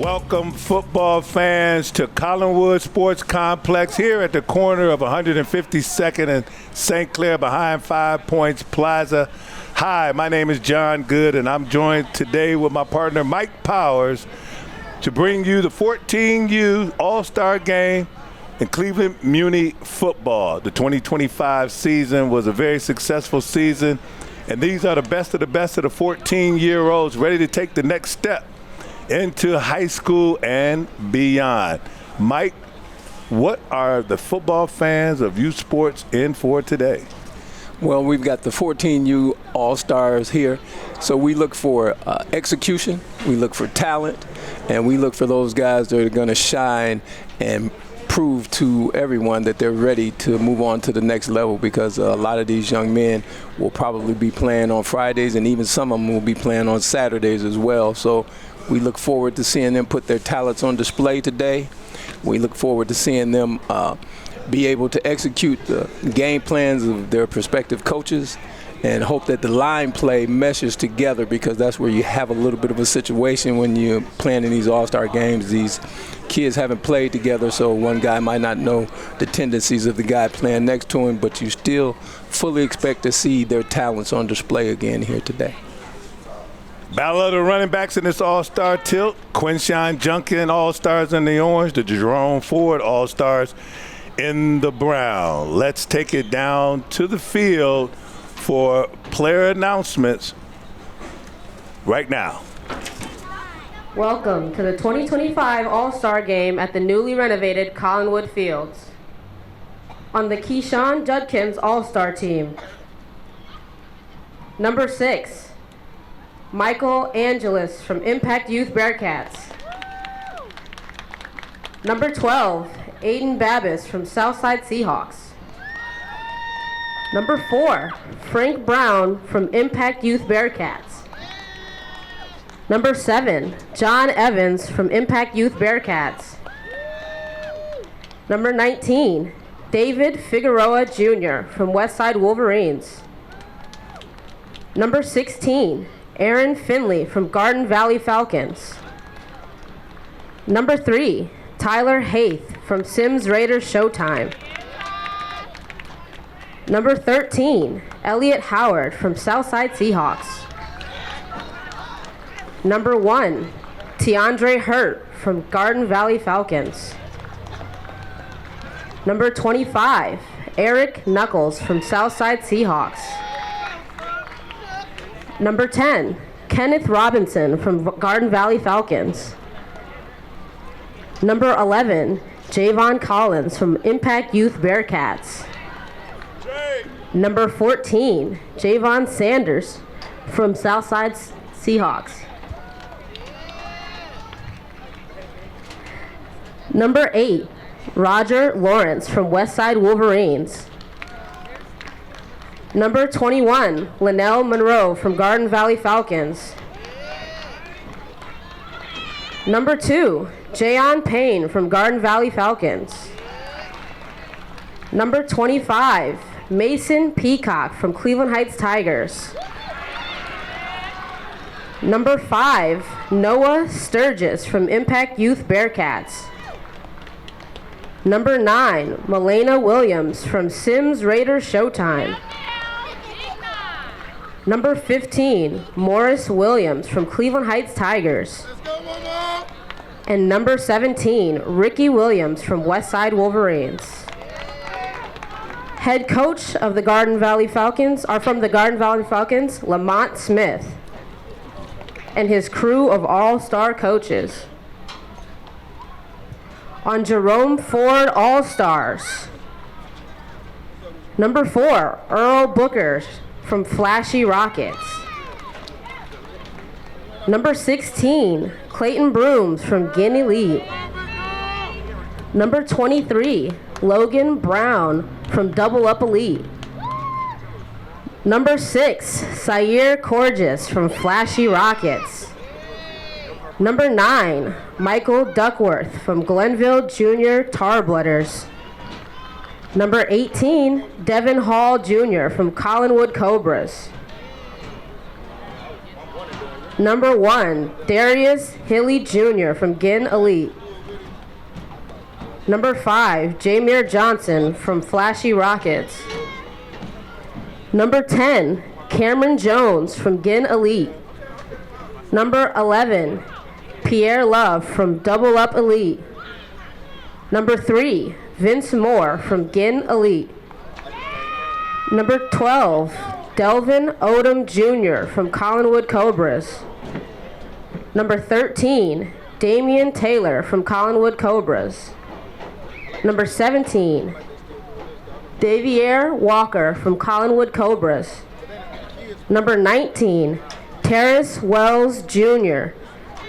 Welcome, football fans, to Collinwood Sports Complex here at the corner of 152nd and St. Clair behind 5 Points Plaza. Hi, my name is John Good, and I'm joined today with my partner Mike Powers to bring you the 14U All-Star Game in Cleveland Muny football. The 2025 season was a very successful season, and these are the best of the 14-year-olds ready to take the next step into high school and beyond. Mike, what are the football fans of U Sports in for today? Well, we've got the 14U All-Stars here, so we look for execution, we look for talent, and we look for those guys that are going to shine and prove to everyone that they're ready to move on to the next level, because a lot of these young men will probably be playing on Fridays, and even some of them will be playing on Saturdays as well. So we look forward to seeing them put their talents on display today. We look forward to seeing them be able to execute the game plans of their prospective coaches, and hope that the line play meshes together, because that's where you have a little bit of a situation when you're playing in these all-star games. These kids haven't played together, so one guy might not know the tendencies of the guy playing next to him, but you still fully expect to see their talents on display again here today. Battle of the running backs in this all-star tilt. Quinshawn Junkin, all-stars in the orange. The Jerome Ford, all-stars in the brown. Let's take it down to the field for player announcements right now. Welcome to the 2025 All-Star Game at the newly renovated Collinwood Fields. On the Keyshawn Judkins All-Star Team, number 6, Michael Angelis from Impact Youth Bearcats. Number 12, Aiden Babis from Southside Seahawks. Number 4, Frank Brown from Impact Youth Bearcats. Number 7, John Evans from Impact Youth Bearcats. Number 19, David Figueroa Jr. from Westside Wolverines. Number 16, Aaron Finley from Garden Valley Falcons. Number 3, Tyler Haith from Sims Raiders Showtime. Number 13, Elliot Howard from Southside Seahawks. Number 1, Tiandre Hurt from Garden Valley Falcons. Number 25, Eric Knuckles from Southside Seahawks. Number 10, Kenneth Robinson from Garden Valley Falcons. Number 11, Javon Collins from Impact Youth Bearcats. Number 14, Javon Sanders from Southside Seahawks. Number 8, Roger Lawrence from Westside Wolverines. Number 21, Linnell Monroe from Garden Valley Falcons. Number 2, Jayon Payne from Garden Valley Falcons. Number 25, Mason Peacock from Cleveland Heights Tigers. Number 5, Noah Sturgis from Impact Youth Bearcats. Number 9, Melena Williams from Sims Raiders Showtime. Number 15, Morris Williams from Cleveland Heights Tigers. And number 17, Ricky Williams from Westside Wolverines. Head coach of the Garden Valley Falcons Lamont Smith, and his crew of all-star coaches. On Jerome Ford All-Stars, number 4, Earl Booker from Flashy Rockets. Number 16, Clayton Brooms from Guinea Elite. Number 23, Logan Brown from Double Up Elite. Number 6, Sayer Corgis from Flashy Rockets. Number 9, Michael Duckworth from Glenville Junior Tarblooders. Number 18, Devin Hall Jr. from Collinwood Cobras. Number 1, Darius Hilly Jr. from Ginn Elite. Number 5, Jameer Johnson from Flashy Rockets. Number 10, Cameron Jones from Ginn Elite. Number 11, Pierre Love from Double Up Elite. Number 3, Vince Moore from Ginn Elite. Number 12, Delvin Odom Jr. from Collinwood Cobras. Number 13, Damian Taylor from Collinwood Cobras. Number 17, Davier Walker from Collinwood Cobras. Number 19, Terrace Wells Jr.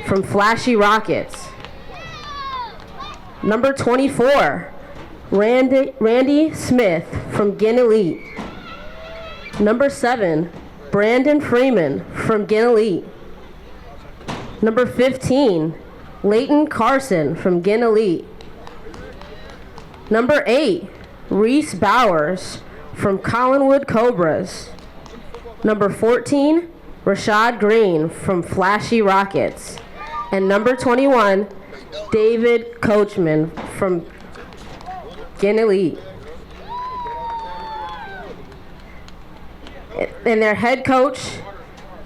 from Flashy Rockets. Number 24, Randy Smith from Ginn Elite. Number 7, Brandon Freeman from Ginn Elite. Number 15, Leighton Carson from Ginn Elite. Number 8, Reese Bowers from Collinwood Cobras. Number 14, Rashad Green from Flashy Rockets. And number 21, David Coachman from Ginn Elite. And their head coach,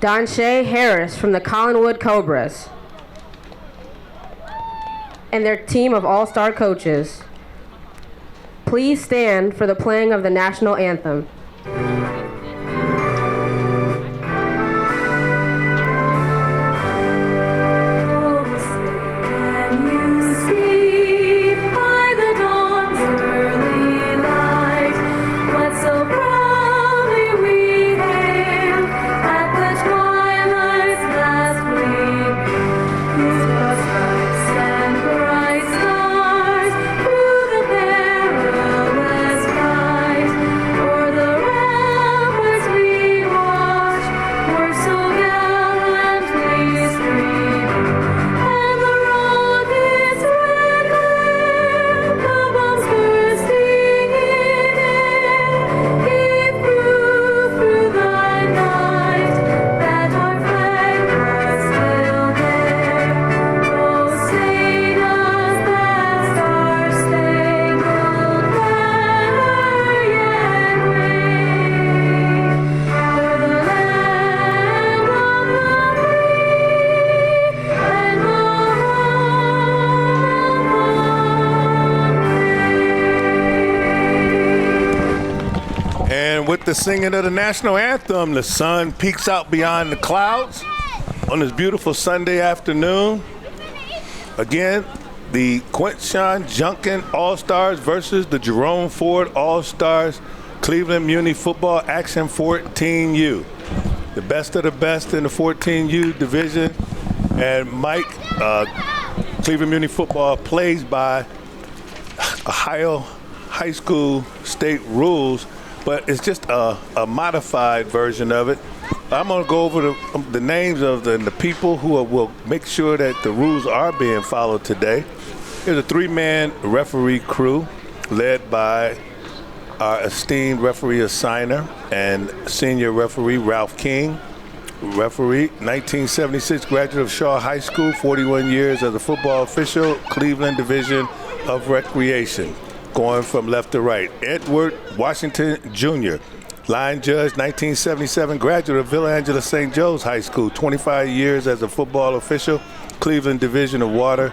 Donshay Harris from the Collinwood Cobras. And their team of all-star coaches. Please stand for the playing of the national anthem. With the singing of the national anthem, the sun peeks out beyond the clouds on this beautiful Sunday afternoon. Again, the Quinshon Junkin All-Stars versus the Jerome Ford All-Stars Cleveland Muny Football Action 14U. The best of the best in the 14U division. And Mike, Cleveland Muny Football plays by Ohio high school state rules, but it's just a modified version of it. I'm going to go over the names of the people who will make sure that the rules are being followed today. Here's a 3-man referee crew led by our esteemed referee assigner and senior referee Ralph King. Referee, 1976 graduate of Shaw High School, 41 years as a football official, Cleveland Division of Recreation. Going from left to right, Edward Washington Jr., line judge, 1977, graduate of Villa Angela St. Joe's High School, 25 years as a football official, Cleveland Division of Water.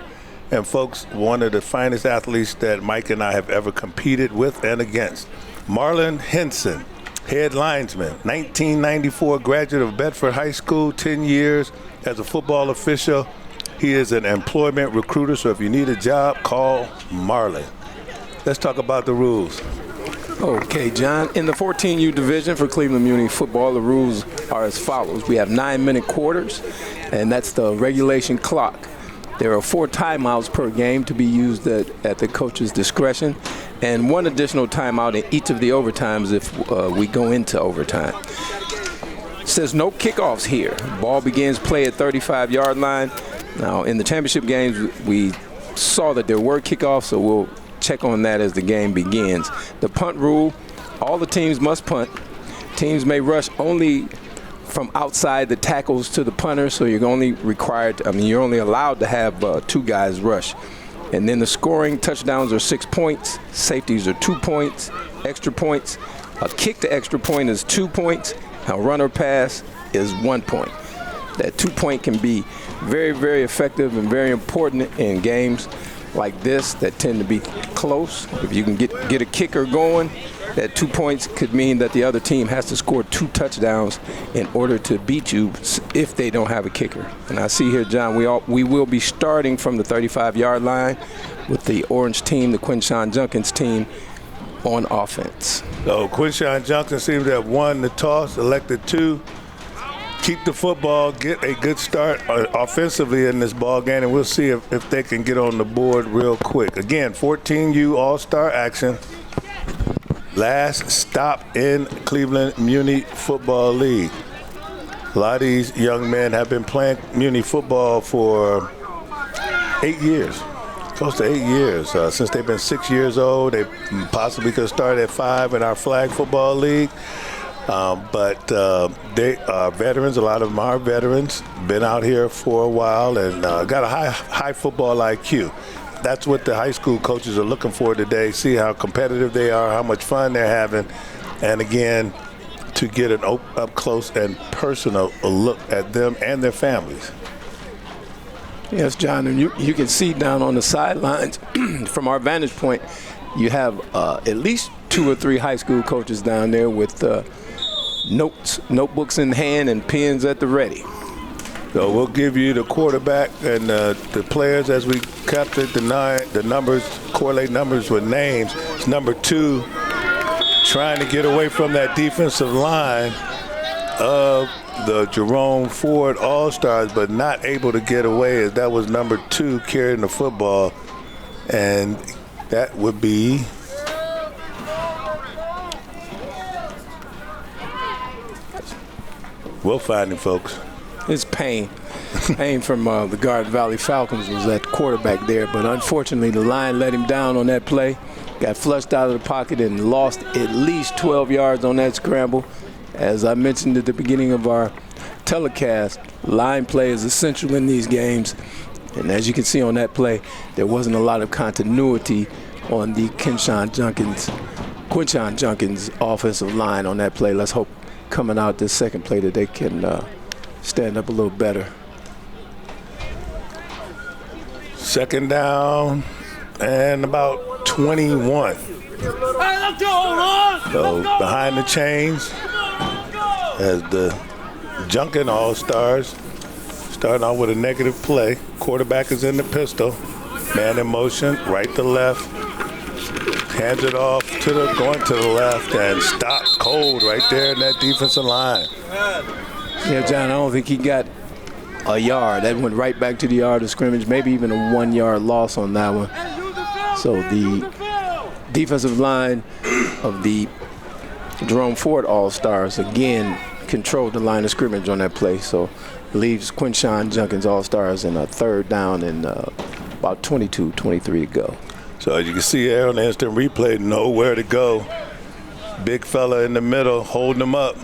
And folks, one of the finest athletes that Mike and I have ever competed with and against. Marlon Henson, head linesman, 1994, graduate of Bedford High School, 10 years as a football official. He is an employment recruiter, so if you need a job, call Marlon. Let's talk about the rules. Okay, John. In the 14U division for Cleveland Muny football, the rules are as follows. We have 9-minute quarters, and that's the regulation clock. There are 4 timeouts per game to be used at the coach's discretion, and 1 additional timeout in each of the overtimes if we go into overtime. It says no kickoffs here. Ball begins play at 35-yard line. Now, in the championship games, we saw that there were kickoffs, so we'll check on that as the game begins. The punt rule, all the teams must punt. Teams may rush only from outside the tackles to the punter, so you're only you're only allowed to have 2 guys rush. And then the scoring touchdowns are 6 points, safeties are 2 points, extra points. A kick to extra point is 2 points. A runner pass is 1 point. That 2 point can be very, very effective and very important in games like this that tend to be close. If you can get a kicker going, that 2 points could mean that the other team has to score 2 touchdowns in order to beat you if they don't have a kicker. And I see here, John, we will be starting from the 35-yard line with the orange team, the Quinshawn Junkins team, on offense. So Quinshawn Junkins seems to have won the toss, elected to keep the football, get a good start offensively in this ball game, and we'll see if they can get on the board real quick. Again, 14U All-Star action. Last stop in Cleveland Muny Football League. A lot of these young men have been playing Muny football for 8 years, close to 8 years. Since they've been 6 years old, they possibly could start at 5 in our flag football league. But they are veterans. A lot of them are veterans, been out here for a while, and got a high football IQ. That's what the high school coaches are looking for today, see how competitive they are, how much fun they're having, and again, to get an up close and personal look at them and their families. Yes, John, and you can see down on the sidelines from our vantage point, you have at least 2 or 3 high school coaches down there with notebooks in hand and pens at the ready. So we'll give you the quarterback and the players as we captured the numbers, correlate numbers with names. It's number 2, trying to get away from that defensive line of the Jerome Ford All-Stars, but not able to get away, as that was number 2 carrying the football. And that would be we'll find him, folks. It's Payne. Payne from the Garden Valley Falcons was that quarterback there, but unfortunately the line let him down on that play. Got flushed out of the pocket and lost at least 12 yards on that scramble. As I mentioned at the beginning of our telecast, line play is essential in these games. And as you can see on that play, there wasn't a lot of continuity on the Quinshawn Junkins offensive line on that play. Let's hope coming out this second play that they can stand up a little better. Second down and about 21. So behind the chains as the Junkin All-Stars starting out with a negative play. Quarterback is in the pistol. Man in motion, right to left. Hands it off going to the left and stopped cold right there in that defensive line. Yeah, John, I don't think he got a yard. That went right back to the yard of scrimmage, maybe even a 1-yard loss on that one. So the defensive line of the Jerome Ford All-Stars, again, controlled the line of scrimmage on that play. So leaves Quinshawn Junkins All-Stars in a third down and about 22-23 to go. So as you can see there on the instant replay, nowhere to go. Big fella in the middle holding them up,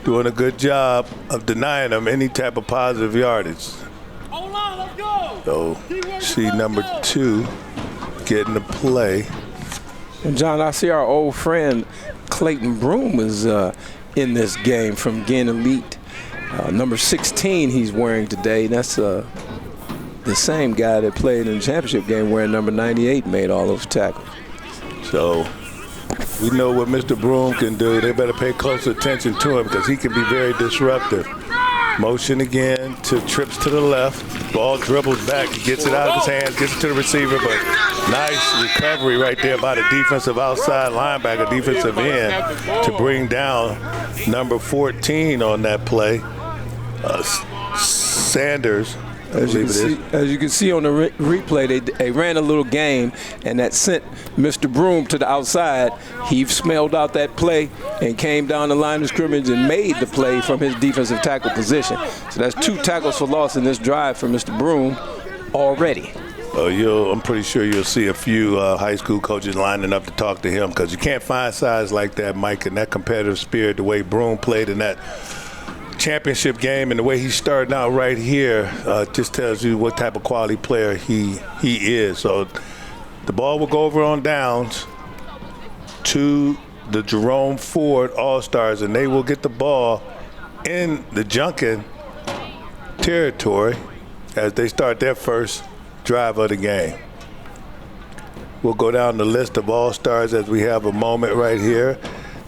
doing a good job of denying them any type of positive yardage. So see number 2 getting the play. And John, I see our old friend Clayton Broom is in this game from Ginn Elite. Number 16 he's wearing today. That's the same guy that played in the championship game wearing number 98, made all those tackles. So we know what Mr. Broom can do. They better pay close attention to him because he can be very disruptive. Motion again to trips to the left. Ball dribbles back. He gets it out of his hands, gets it to the receiver, but nice recovery right there by the defensive outside linebacker, defensive end, to bring down number 14 on that play. Sanders. As you can see on the replay, they ran a little game, and that sent Mr. Broom to the outside. He smelled out that play and came down the line of scrimmage and made the play from his defensive tackle position. So that's 2 tackles for loss in this drive for Mr. Broom already. I'm pretty sure you'll see a few high school coaches lining up to talk to him because you can't find size like that, Mike, and that competitive spirit, the way Broom played in that championship game, and the way he's starting out right here just tells you what type of quality player he is. So the ball will go over on downs to the Jerome Ford All-Stars, and they will get the ball in the Junkin territory as they start their first drive of the game. We'll go down the list of All-Stars as we have a moment right here.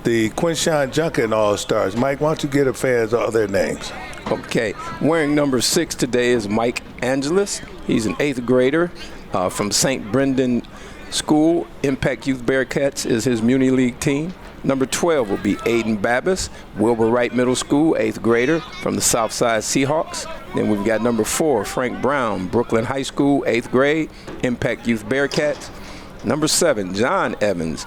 The Quinshawn Junkin All-Stars. Mike, why don't you get the fans all their names? Okay, wearing number 6 today is Mike Angelis. He's an 8th grader from St. Brendan School. Impact Youth Bearcats is his Muny League team. Number 12 will be Aiden Babis, Wilbur Wright Middle School, 8th grader from the Southside Seahawks. Then we've got number 4, Frank Brown, Brooklyn High School, 8th grade, Impact Youth Bearcats. Number 7, John Evans,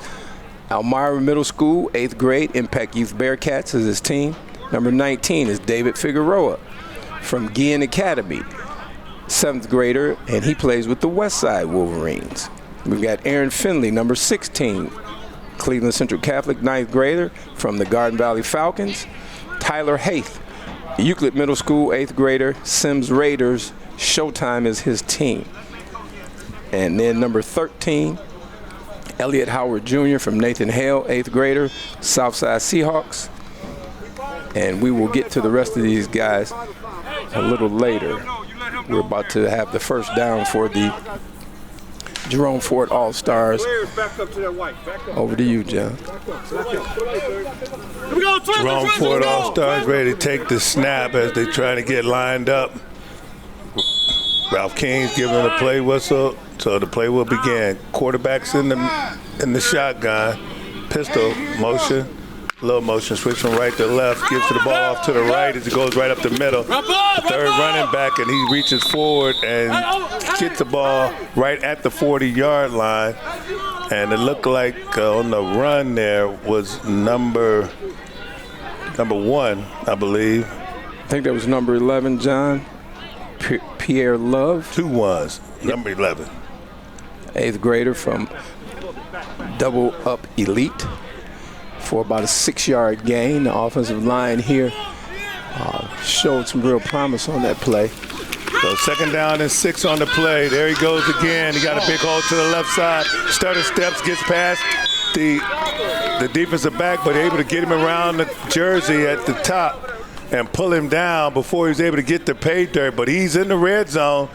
Elmira Middle School, 8th grade, Impact Youth Bearcats is his team. Number 19 is David Figueroa from Guillen Academy, 7th grader, and he plays with the Westside Wolverines. We've got Aaron Finley, number 16, Cleveland Central Catholic, 9th grader from the Garden Valley Falcons. Tyler Haith, Euclid Middle School, 8th grader, Sims Raiders, Showtime is his team. And then number 13, Elliot Howard Jr. from Nathan Hale, 8th grader, Southside Seahawks. And we will get to the rest of these guys a little later. We're about to have the first down for the Jerome Ford All-Stars. Over to you, John. Jerome Ford All-Stars ready to take the snap as they try to get lined up. Ralph King's giving a play whistle, so the play will begin. Quarterback's in the shotgun, pistol motion, little motion, switch from right to left, gives the ball off to the right as it goes right up the middle. Third running back, and he reaches forward and gets the ball right at the 40-yard line. And it looked like on the run there was number 1, I believe. I think that was number 11, John. Pierre Love. 2 ones, number 11. 8th grader from Double Up Elite for about a 6-yard gain. The offensive line here showed some real promise on that play. So 2nd down and 6 on the play. There he goes again. He got a big hole to the left side. Stutter steps, gets past the defensive back, but able to get him around the jersey at the top and pull him down before he was able to get the pay dirt. But he's in the red zone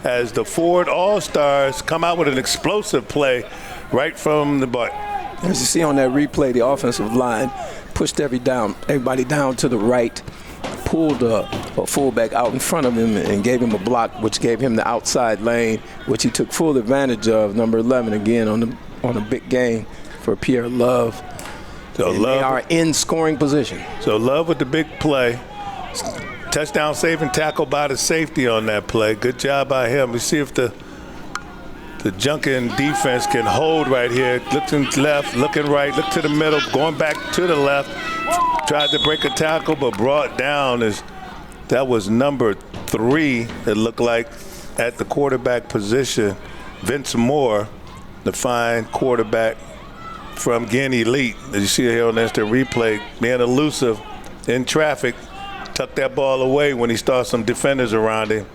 as the Ford All-Stars come out with an explosive play right from the butt. As you see on that replay, the offensive line pushed everybody down to the right, pulled a fullback out in front of him and gave him a block, which gave him the outside lane, which he took full advantage of. Number 11 again on a big gain for Pierre Love. So they are in scoring position. So Love with the big play. Touchdown saving tackle by the safety on that play. Good job by him. We see if the Junkin defense can hold right here. Looking left, looking right, look to the middle, going back to the left. Tried to break a tackle, but brought down that was number 3, it looked like, at the quarterback position. Vince Moore, the fine quarterback from Guillen Elite. As you see here on the instant replay, being elusive in traffic, tucked that ball away when he saw some defenders around him.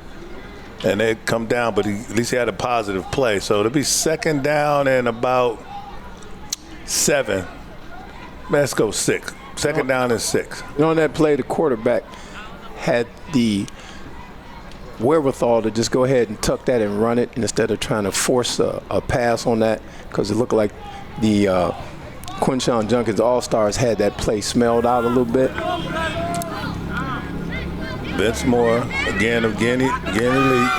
And they come down, but at least he had a positive play. So it'll be 2nd down and about 7. Let's go 6. 2nd down and 6. On that play, the quarterback had the wherewithal to just go ahead and tuck that and run it instead of trying to force a pass on that, because it looked like the Quinshawn Junkins All-Stars had that play smelled out a little bit. Vince Moore, again of Guillen Elite.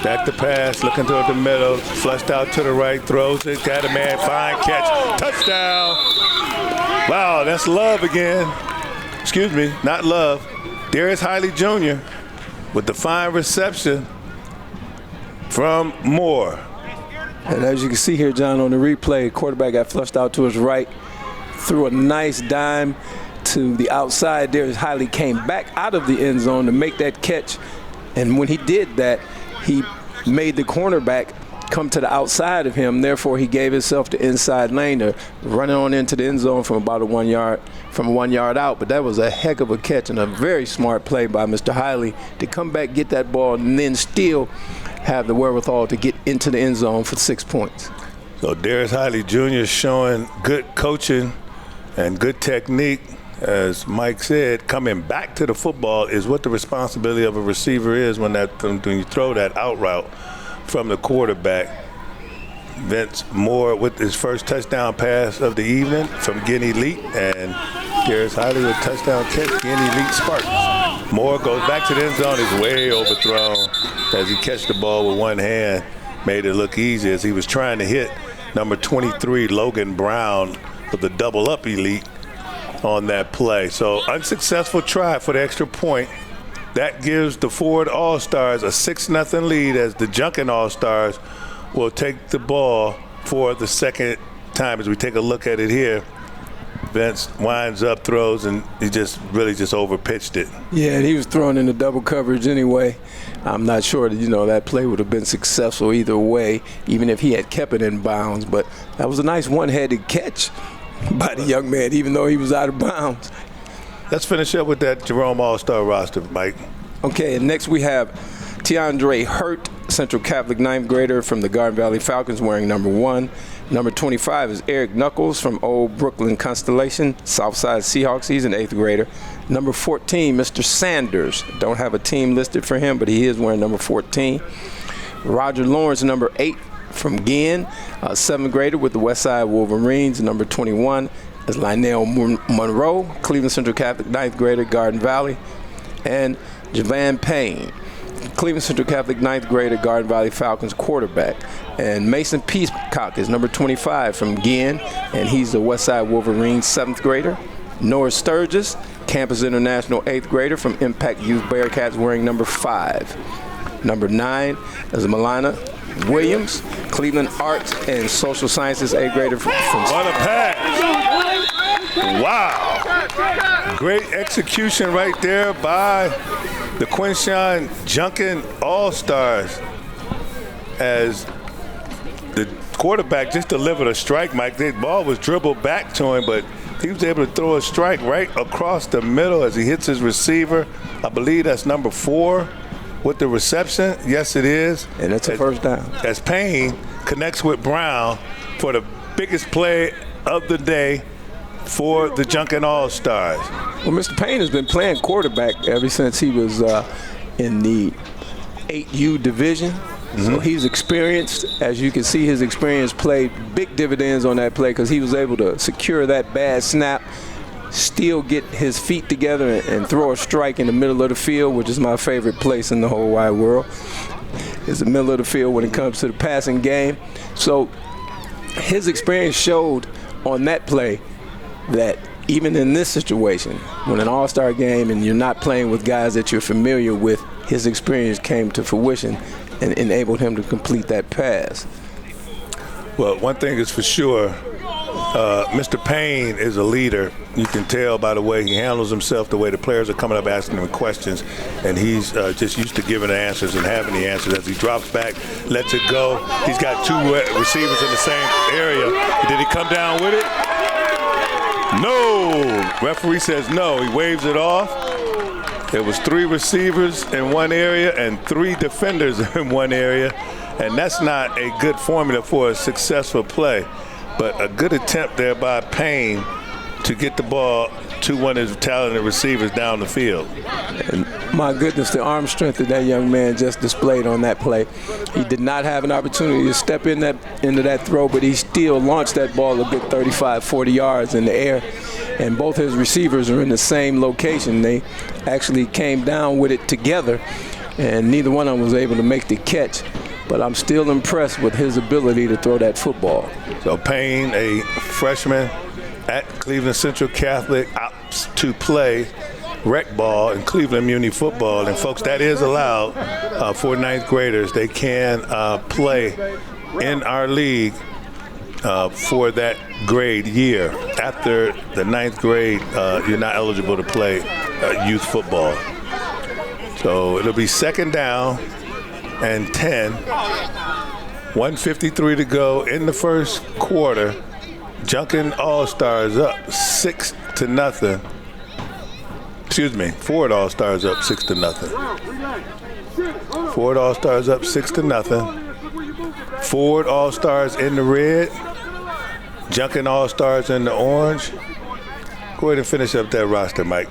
Back to pass, looking toward the middle, flushed out to the right, throws it, got a man, fine catch, touchdown. Wow, that's Love again. Excuse me, not Love. Darius Hiley Jr. with the fine reception from Moore. And as you can see here, John, on the replay, quarterback got flushed out to his right, threw a nice dime to the outside. Darius Hiley came back out of the end zone to make that catch. And when he did that, he made the cornerback come to the outside of him. Therefore, he gave himself the inside lane to run on into the end zone from about 1 yard out. But that was a heck of a catch and a very smart play by Mr. Hiley to come back, get that ball, and then still have the wherewithal to get into the end zone for 6 points. So Darius Hiley Jr. showing good coaching and good technique. As Mike said, coming back to the football is what the responsibility of a receiver is when you throw that out route from the quarterback. Vince Moore with his first touchdown pass of the evening from Guinea Elite, and Darius Hiley with touchdown catch, Guinea Elite Spartans. Moore goes back to the end zone, is way overthrown as he catches the ball with one hand. Made it look easy as he was trying to hit number 23, Logan Brown, of the double up elite on that play. So unsuccessful try for the extra point. That gives the Ford All-Stars a 6-0 lead as the Junkin All-Stars will take the ball for the second time. As we take a look at it here, Vince winds up, throws, and he just overpitched it. Yeah, and he was throwing into double coverage anyway. I'm not sure that, that play would have been successful either way, even if he had kept it in bounds. But that was a nice one-headed catch by the young man, even though he was out of bounds. Let's finish up with that Jerome All-Star roster, Mike. Okay, and next we have Tiandre Hurt, Central Catholic 9th grader from the Garden Valley Falcons, wearing number 1. Number 25 is Eric Knuckles from Old Brooklyn Constellation, Southside Seahawks. He's an 8th grader. Number 14, Mr. Sanders. Don't have a team listed for him, but he is wearing number 14. Roger Lawrence, number 8 from Ginn, 7th grader with the Westside Wolverines. Number 21 is Lionel Monroe, Cleveland Central Catholic 9th grader, Garden Valley. And Javan Payne, Cleveland Central Catholic 9th grader, Garden Valley Falcons quarterback. And Mason Peacock is number 25 from Ginn, and he's the Westside Wolverines 7th grader. Noah Sturgis, Campus International 8th grader from Impact Youth Bearcats, wearing number 5. Number 9 is Milana Williams, Cleveland Arts and Social Sciences 8th grader from What a pass. Wow. Great execution right there by the Quinshawn Junkin All-Stars as the quarterback just delivered a strike, Mike. The ball was dribbled back to him, but he was able to throw a strike right across the middle as he hits his receiver. I believe that's number 4 with the reception. Yes, it is. And it's a first down. As Payne connects with Brown for the biggest play of the day for the Junkin All-Stars. Well, Mr. Payne has been playing quarterback ever since he was in the 8U division. So he's experienced. As you can see, his experience played big dividends on that play because he was able to secure that bad snap, still get his feet together and throw a strike in the middle of the field, which is my favorite place in the whole wide world. It's the middle of the field when it comes to the passing game. So his experience showed on that play that even in this situation, when an all-star game and you're not playing with guys that you're familiar with, his experience came to fruition and enabled him to complete that pass. Well, one thing is for sure, Mr. Payne is a leader. You can tell by the way he handles himself, the way the players are coming up asking him questions, and he's just used to giving the answers and having the answers. As he drops back, lets it go. He's got 2 receivers in the same area. Did he come down with it? No. Referee says no. He waves it off. There was 3 receivers in one area and 3 defenders in one area, and that's not a good formula for a successful play. But a good attempt there by Payne to get the ball to one of his talented receivers down the field. And my goodness, the arm strength that young man just displayed on that play. He did not have an opportunity to step into that throw, but he still launched that ball a good 35, 40 yards in the air. And both his receivers are in the same location. They actually came down with it together, and neither one of them was able to make the catch. But I'm still impressed with his ability to throw that football. So Payne, a freshman at Cleveland Central Catholic, opts to play rec ball in Cleveland Muny football. And folks, that is allowed for 9th graders. They can play in our league for that grade year. After the 9th grade, you're not eligible to play youth football. So it'll be 2nd down and 10 1:53 to go in the first quarter. Junkin All-Stars up 6-0. Excuse me, Ford All-Stars up 6-0. Ford All-Stars up 6-0. Ford All-Stars in the red. Junkin All-Stars in the orange. Go ahead and finish up that roster, Mike.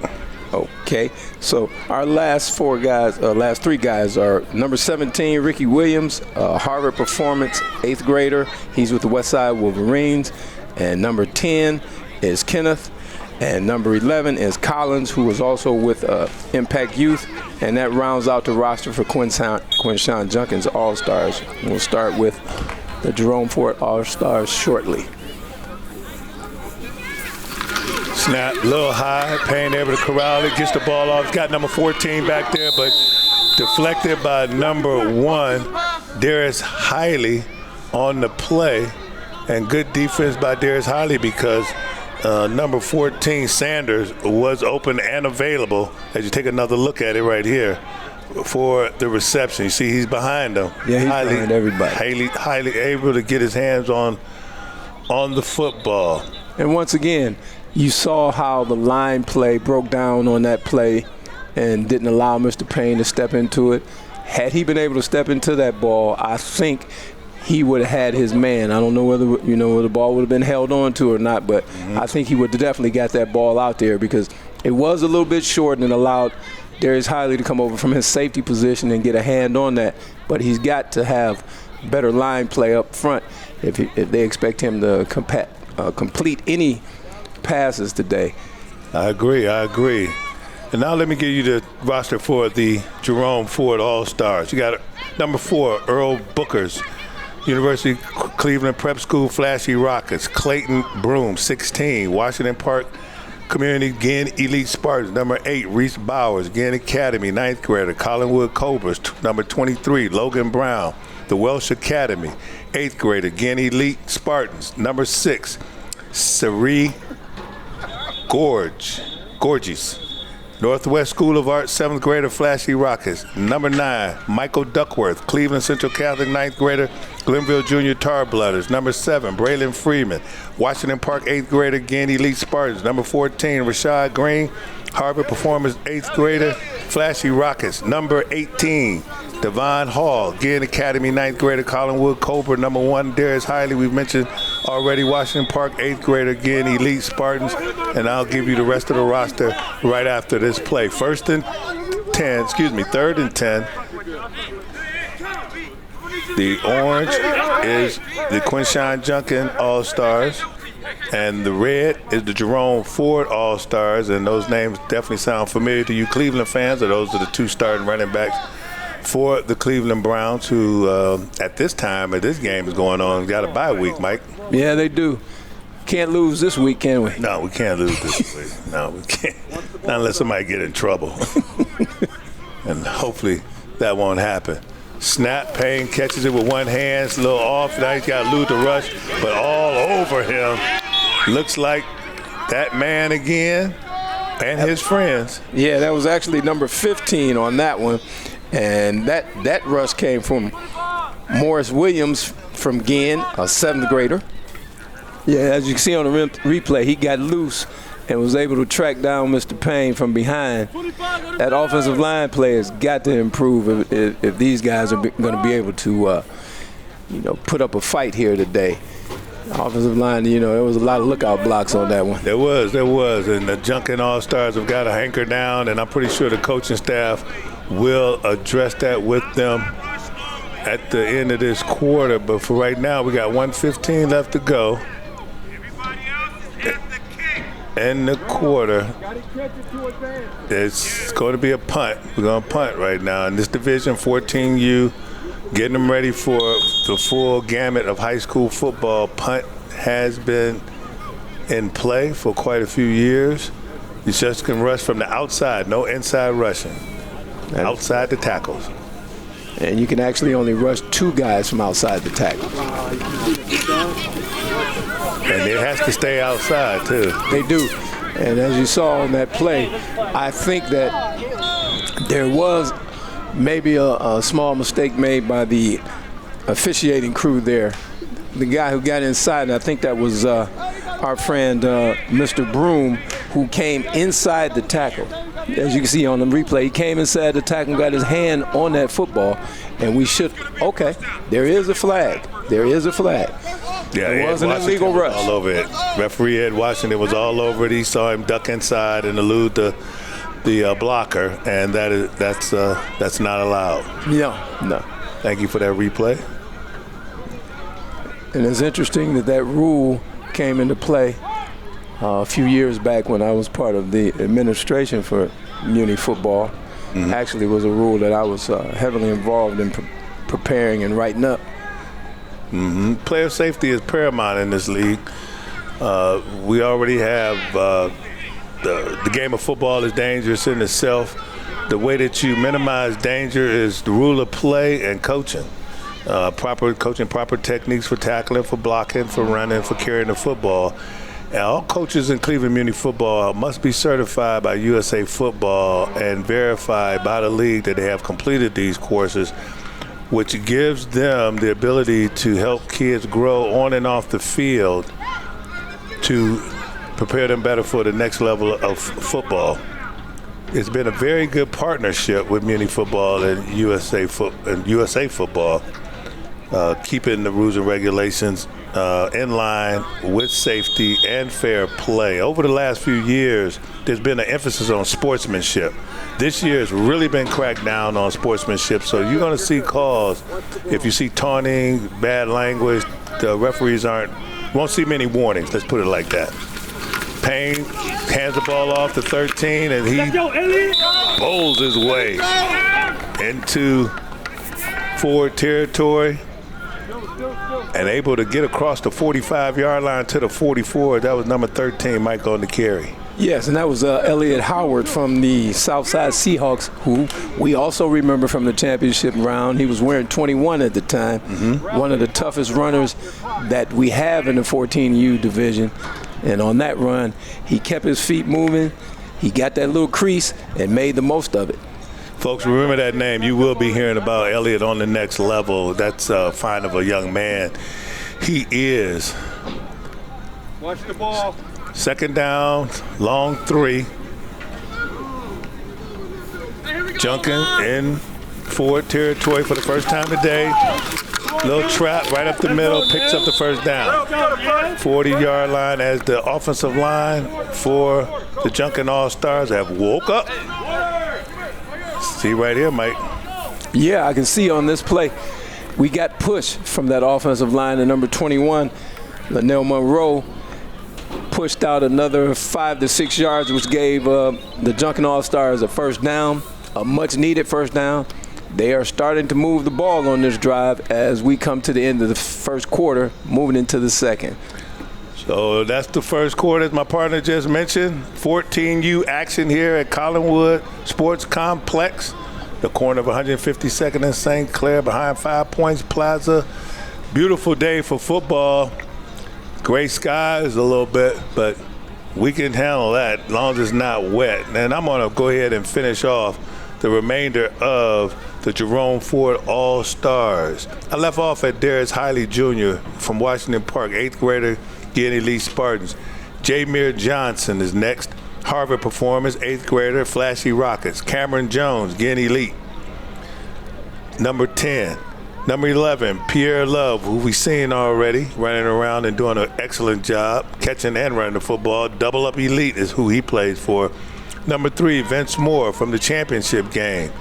Okay, so our last three guys are number 17, Ricky Williams, Harvard Performance, 8th grader. He's with the Westside Wolverines. And number 10 is Kenneth. And number 11 is Collins, who was also with Impact Youth. And that rounds out the roster for Quinshon Junkin's All-Stars. We'll start with the Jerome Ford All-Stars shortly. Snap, a little high, Payne able to corral it, gets the ball off. Got number 14 back there, but deflected by number 1, Darius Hiley on the play. And good defense by Darius Hiley because number 14, Sanders, was open and available. As you take another look at it right here for the reception. You see he's behind them. Yeah, he's behind everybody. Hiley able to get his hands on the football. And once again, you saw how the line play broke down on that play and didn't allow Mr. Payne to step into it. Had he been able to step into that ball, I think he would have had his man. I don't know whether the ball would have been held on to or not, but I think he would have definitely got that ball out there because it was a little bit short and allowed Darius Hiley to come over from his safety position and get a hand on that. But he's got to have better line play up front if they expect him to complete any passes today. I agree. And now let me give you the roster for the Jerome Ford All-Stars. You got number 4, Earl Bookers, University of Cleveland Prep School Flashy Rockets. Clayton Broom, 16, Washington Park Community Ginn Elite Spartans. Number 8, Reese Bowers, Ginn Academy, 9th grader. Collinwood Cobras, number 23, Logan Brown, the Welsh Academy, 8th grader. Ginn Elite Spartans. Number 6, Sari Gorges, Northwest School of Art, 7th grader, Flashy Rockets. Number 9, Michael Duckworth, Cleveland Central Catholic, 9th grader, Glenville Junior Tar Blooders. Number 7, Braylon Freeman, Washington Park, 8th grader, Ginn Elite Spartans. Number 14, Rashad Green, Harvard Performance, 8th grader, Flashy Rockets. Number 18, Devon Hall, Ginn Academy, 9th grader, Collinwood Cobra. Number 1, Darius Hiley, we've mentioned already, Washington Park, 8th grader, Ginn Elite Spartans. And I'll give you the rest of the roster right after this play. 3rd and 10. The orange is the Quinshon Junkin All-Stars. And the red is the Jerome Ford All-Stars. And those names definitely sound familiar to you Cleveland fans. Those are the 2 starting running backs for the Cleveland Browns, who at this time, as this game is going on, got a bye week, Mike. Yeah, they do. Can't lose this week, can we? No, we can't lose this week. No, we can't. Not unless somebody get in trouble. And hopefully that won't happen. Snap, Payne catches it with one hand. It's a little off. Now he's got to lose the rush, but all over him. Looks like that man again and his friends. Yeah, that was actually number 15 on that one. And that rush came from Morris Williams from Ginn, a 7th grader. Yeah, as you can see on the replay, he got loose and was able to track down Mr. Payne from behind. That offensive line play has got to improve if these guys are going to be able to, put up a fight here today. Offensive line, there was a lot of lookout blocks on that one. There was. And the Junkin All-Stars have got to hanker down, and I'm pretty sure the coaching staff will address that with them at the end of this quarter. But for right now, we got 1:15 left to go in the quarter. It's going to be a punt. We're going to punt right now. In this division, 14U, getting them ready for the full gamut of high school football. Punt has been in play for quite a few years. You just can rush from the outside, no inside rushing. Outside the tackles. And you can actually only rush 2 guys from outside the tackles. And it has to stay outside, too. They do. And as you saw on that play, I think that there was maybe a small mistake made by the officiating crew there. The guy who got inside, and I think that was our friend Mr. Broom, who came inside the tackle. As you can see on the replay, he came inside the tackle and got his hand on that football, and we should, okay, there is a flag. There is a flag. Yeah, it wasn't an illegal rush. All over it. Referee Ed Washington was all over it. He saw him duck inside and elude the blocker, and that's not allowed. No. Thank you for that replay. And it's interesting that rule came into play a few years back when I was part of the administration for Muny football. Mm-hmm. Actually, it was a rule that I was heavily involved in preparing and writing up. Mm-hmm. Player safety is paramount in this league. We already have the game of football is dangerous in itself. The way that you minimize danger is the rule of play and coaching. Proper coaching, proper techniques for tackling, for blocking, for running, for carrying the football. And all coaches in Cleveland Muni football must be certified by USA Football and verified by the league that they have completed these courses, which gives them the ability to help kids grow on and off the field to prepare them better for the next level of football. It's been a very good partnership with Muni football and USA Football, keeping the rules and regulations in line with safety and fair play. Over the last few years, there's been an emphasis on sportsmanship. This year has really been cracked down on sportsmanship, so you're going to see calls. If you see taunting, bad language, the referees won't see many warnings, let's put it like that. Payne hands the ball off to 13, and he bowls his way into forward territory and able to get across the 45-yard line to the 44. That was number 13, Mike, on the carry. Yes, and that was Elliott Howard from the Southside Seahawks, who we also remember from the championship round. He was wearing 21 at the time, one of the toughest runners that we have in the 14U division. And on that run, he kept his feet moving. He got that little crease and made the most of it. Folks, remember that name. You will be hearing about Elliott on the next level. That's fine of a young man. He is. Watch the ball. Second down, long 3. Junkin in forward territory for the first time today. Little trap right up the middle, picks up the first down. 40-yard line as the offensive line for the Junkin All-Stars have woke up. See right here, Mike. Yeah, I can see on this play, we got pushed from that offensive line to number 21, Linnell Monroe. Pushed out another 5 to 6 yards, which gave the Junkin All-Stars a first down, a much-needed first down. They are starting to move the ball on this drive as we come to the end of the first quarter, moving into the second. So that's the first quarter, as my partner just mentioned. 14U action here at Collinwood Sports Complex, the corner of 152nd and St. Clair, behind 5 Points Plaza. Beautiful day for football. Gray skies a little bit, but we can handle that as long as it's not wet. And I'm going to go ahead and finish off the remainder of the Jerome Ford All-Stars. I left off at Darius Hiley Jr. from Washington Park, 8th grader, Guinea Elite Spartans. Jameer Johnson is next. Harvard Performance, 8th grader, Flashy Rockets. Cameron Jones, Guinea Elite. Number 10. Number 11, Pierre Love, who we've seen already, running around and doing an excellent job, catching and running the football. Double Up Elite is who he plays for. Number 3, Vince Moore from the championship game.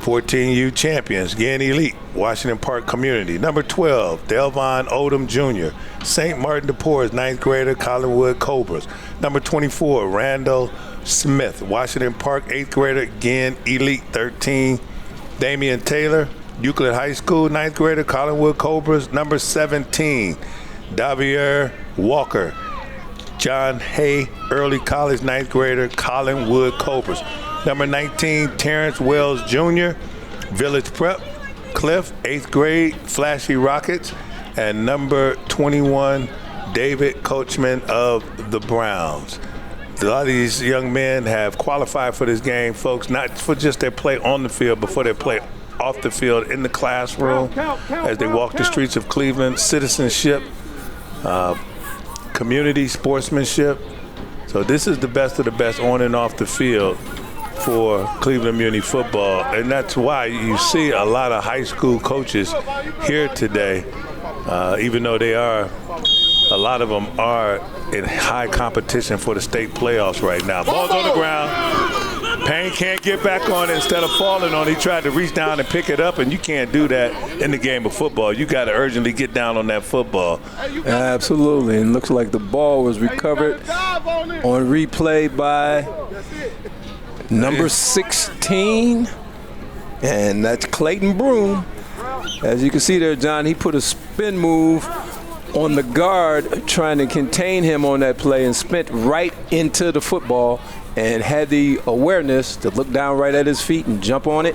14U champions, Guinea Elite, Washington Park Community. Number 12, Delvon Odom Jr., St. Martin de Porres, 9th grader, Collinwood Cobras. Number 24, Randall Smith, Washington Park, 8th grader, Guinea Elite 13. Damian Taylor, Euclid High School, 9th grader, Collinwood Cobras. Number 17, Davier Walker, John Hay, Early College, 9th grader, Collinwood Cobras. Number 19, Terrence Wells Jr., Village Prep, Cliff, 8th grade, Flashy Rockets. And number 21, David Coachman of the Browns. A lot of these young men have qualified for this game, folks, not for just their play on the field, but for their play off the field, in the classroom, as they walk the streets of Cleveland. Citizenship, community, sportsmanship. So this is the best of the best on and off the field for Cleveland Muni football, and that's why you see a lot of high school coaches here today, even though a lot of them are in high competition for the state playoffs right now. Ball's on the ground. Payne can't get back on it. Instead of falling on it, he tried to reach down and pick it up, and you can't do that in the game of football. You got to urgently get down on that football. Absolutely, and looks like the ball was recovered on replay by number 16, and that's Clayton Broom. As you can see there, John, he put a spin move on the guard trying to contain him on that play and spent right into the football and had the awareness to look down right at his feet and jump on it.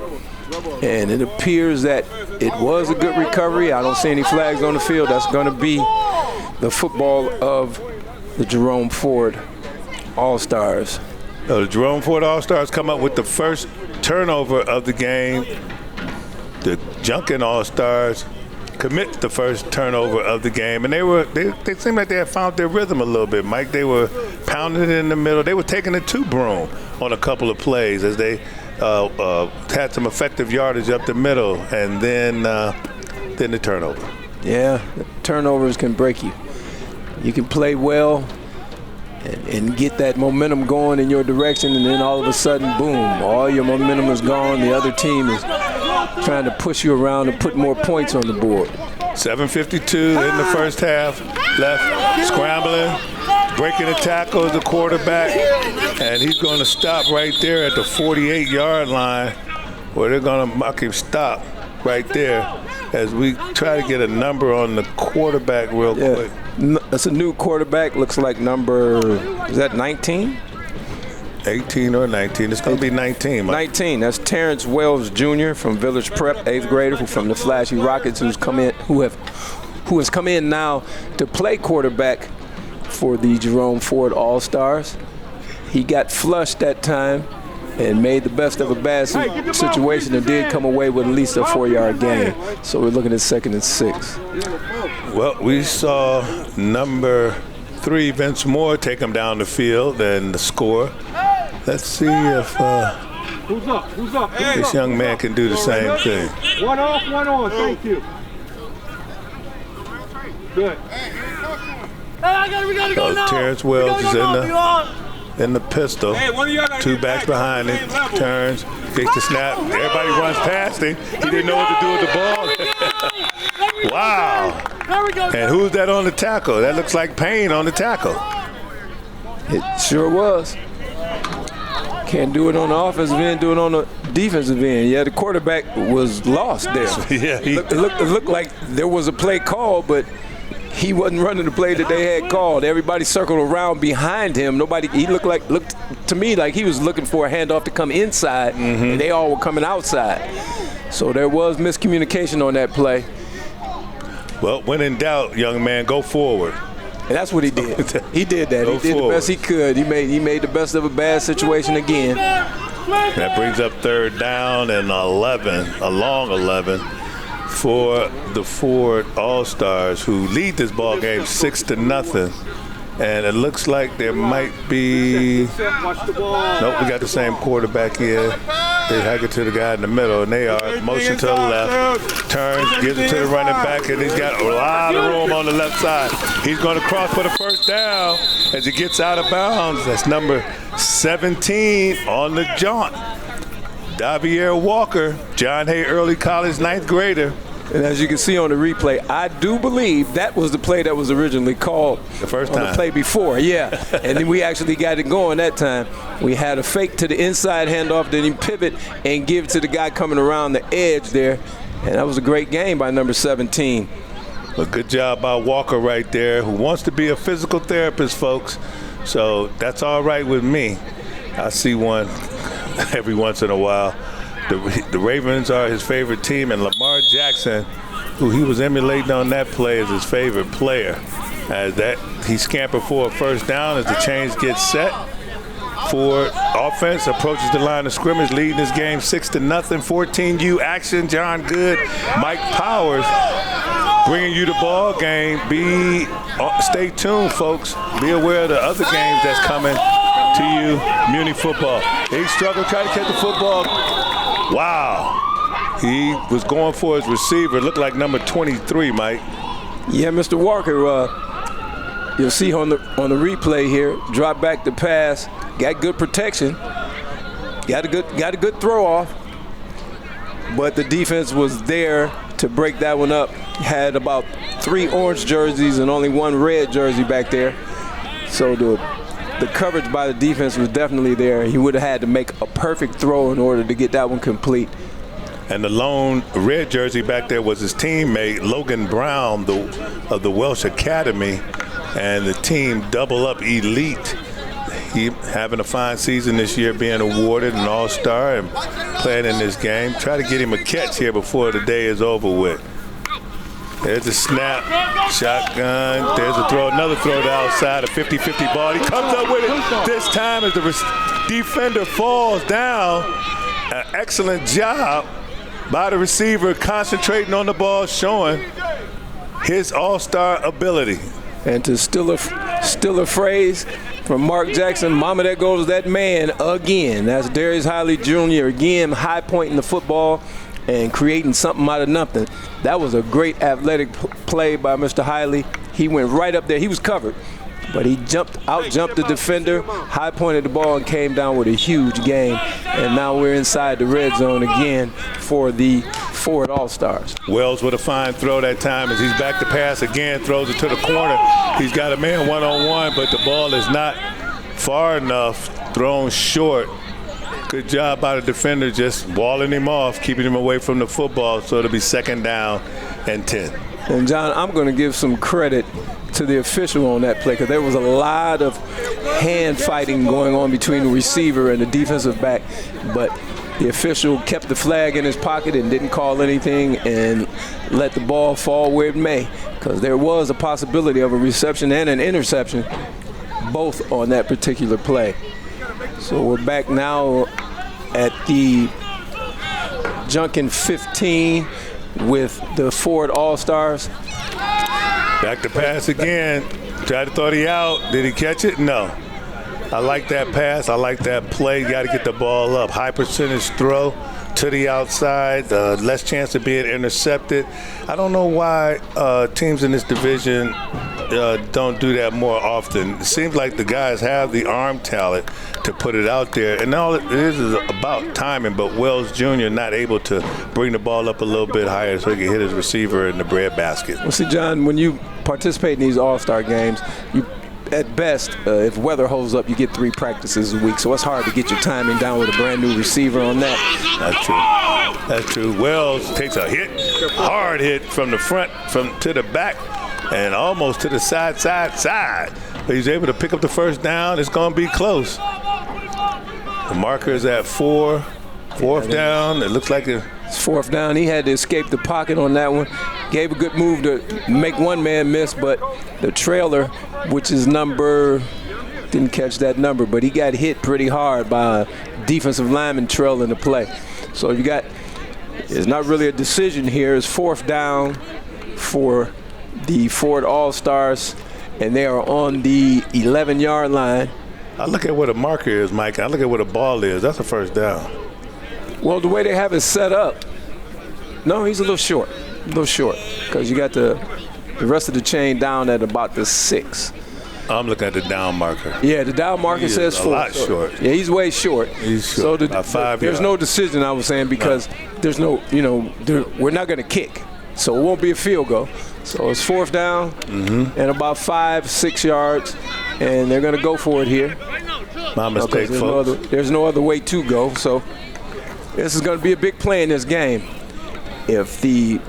And it appears that it was a good recovery. I don't see any flags on the field. That's going to be the football of the Jerome Ford All-Stars. The Jerome Ford All-Stars come up with the first turnover of the game. The Junkin All-Stars commit the first turnover of the game, and they seemed like they had found their rhythm a little bit, Mike. They were pounding it in the middle. They were taking it to Broom on a couple of plays as they had some effective yardage up the middle, and then the turnover. Yeah, turnovers can break you. You can play well and get that momentum going in your direction, and then all of a sudden, boom, all your momentum is gone. The other team is trying to push you around and put more points on the board. 7:52 in the first half left, scrambling, breaking a tackle, the quarterback, and he's going to stop right there at the 48-yard line, where they're going to mock him stop right there as we try to get a number on the quarterback real quick. That's a new quarterback. Looks like number, is that 19? 18 or 19. It's going to be 19. 19. That's Terrence Wells Jr. from Village Prep, 8th grader from the Flashy Rockets, who has come in now to play quarterback for the Jerome Ford All-Stars. He got flushed that time and made the best of a bad situation and did come away with at least a 4-yard gain. So we're looking at 2nd and 6. Well, we saw number 3, Vince Moore, take him down the field and score. Let's see if this young man can do the same thing. One off, one on. Thank you. Good. We gotta go now. Terrence Wells is in the pistol. Two backs behind him. Turns, takes the snap. Everybody runs past him. He didn't know what to do with the ball. Wow. And who's that on the tackle? That looks like Payne on the tackle. It sure was. Can't do it on the offensive end, do it on the defensive end. Yeah, the quarterback was lost there. Yeah, it looked like there was a play called, but he wasn't running the play that they had called. Everybody circled around behind him. He looked to me like he was looking for a handoff to come inside, and they all were coming outside. So there was miscommunication on that play. Well, when in doubt, young man, go forward. And that's what he did. He did that. He did the best he could. He made the best of a bad situation again. That brings up 3rd down and 11, a long 11 for the Ford All-Stars, who lead this ball game 6-0. And it looks like there might be – nope, we got the same quarterback here. They hug it to the guy in the middle, and they are motion to the left. Turns, gives it to the running back, and he's got a lot of room on the left side. He's going to cross for the first down as he gets out of bounds. That's number 17 on the jaunt. Davier Walker, John Hay Early College 9th grader. And as you can see on the replay, I do believe that was the play that was originally called the first time. The play before, yeah. And then we actually got it going that time. We had a fake to the inside handoff, then he pivot and give it to the guy coming around the edge there. And that was a great game by number 17. A good job by Walker right there, who wants to be a physical therapist, folks. So that's all right with me. I see one every once in a while. The Ravens are his favorite team, and Lamar Jackson, who he was emulating on that play, is his favorite player. As that he scampered for a first down as the chains get set. Ford offense approaches the line of scrimmage, leading this game 6-0. 14U action. John Good, Mike Powers bringing you the ball game. Stay tuned, folks. Be aware of the other games that's coming to you. Muny football. He struggled trying to catch the football. Wow. He was going for his receiver. Looked like number 23, Mike. Yeah, Mr. Walker, you'll see on the replay here, drop back the pass, got good protection, got a good throw off, but the defense was there to break that one up. Had about 3 orange jerseys and only 1 red jersey back there. So the coverage by the defense was definitely there. He would have had to make a perfect throw in order to get that one complete. And the lone red jersey back there was his teammate, Logan Brown, of the Welsh Academy. And the team Double Up Elite. He having a fine season this year, being awarded an all-star and playing in this game. Try to get him a catch here before the day is over with. There's a snap, shotgun. There's a throw, another throw to outside, a 50-50 ball. He comes up with it this time as the defender falls down. An excellent job by the receiver concentrating on the ball, showing his all-star ability. And to steal a phrase from Mark Jackson, mama, there goes that man again. That's Darius Hiley Jr. again, high pointing the football and creating something out of nothing. That was a great athletic play by Mr. Hiley. He went right up there. He was covered, but he out-jumped the defender, high pointed the ball, and came down with a huge gain. And now we're inside the red zone again for the Ford All-Stars. Wells with a fine throw that time as he's back to pass again, throws it to the corner. He's got a man one-on-one, but the ball is not far enough, thrown short. Good job by the defender, just walling him off, keeping him away from the football, so it'll be 2nd down and 10. And John, I'm going to give some credit to the official on that play, because there was a lot of hand fighting going on between the receiver and the defensive back, but the official kept the flag in his pocket and didn't call anything and let the ball fall where it may, because there was a possibility of a reception and an interception, both on that particular play. So we're back now at the Junkin 15 with the Ford All-Stars. Back to pass again. Tried to throw it out. Did he catch it? No. I like that pass. I like that play. You got to get the ball up. High percentage throw to the outside. Less chance of being intercepted. I don't know why teams in this division don't do that more often. It seems like the guys have the arm talent to put it out there. And all it is about timing, but Wells Jr. not able to bring the ball up a little bit higher so he can hit his receiver in the breadbasket. Well, see, John, when you participate in these all-star games, you at best, if weather holds up, you get 3 practices a week. So it's hard to get your timing down with a brand new receiver on that. That's true. Wells takes a hit, hard hit from the front, to the back, and almost to the side. But he's able to pick up the 1st down. It's going to be close. The marker is at 4. 4th down. It looks like it's 4th down. He had to escape the pocket on that one. Gave a good move to make one man miss, but the trailer, which is didn't catch that number, but he got hit pretty hard by a defensive lineman trailing the play. So it's not really a decision here. It's 4th down for the Ford All-Stars, and they are on the 11-yard line. I look at what a marker is, Mike. I look at what a ball is. That's a 1st down. Well, the way they have it set up, no, he's a little short, because you got the rest of the chain down at about the 6. I'm looking at the down marker. Yeah, the down marker says 4. A lot short. Yeah, he's way short. He's short. So about 5 there's yards. no decision, I was saying, because there's no, we're not going to kick, so it won't be a field goal. So it's 4th down and about 5-6 yards, and they're going to go for it here. My mistake, folks. There's no other way to go, so this is going to be a big play in this game. If the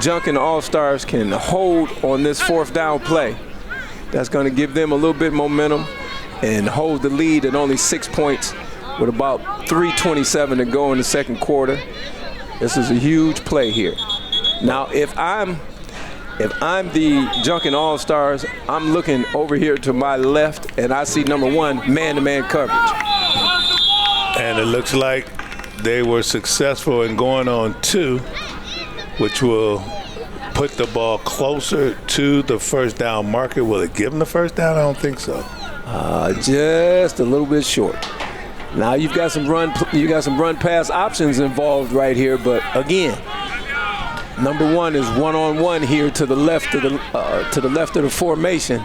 Junkin All-Stars can hold on this 4th down play, that's going to give them a little bit of momentum and hold the lead at only 6 points with about 3:27 to go in the 2nd quarter. This is a huge play here. Now, if I'm the Junkin All-Stars, I'm looking over here to my left, and I see number 1, man-to-man coverage. And it looks like they were successful in going on 2, which will put the ball closer to the first down marker. Will it give them the first down? I don't think so. Just a little bit short. Now you've got some run pass options involved right here, but again, number 1 is one-on-one here to the left of the formation.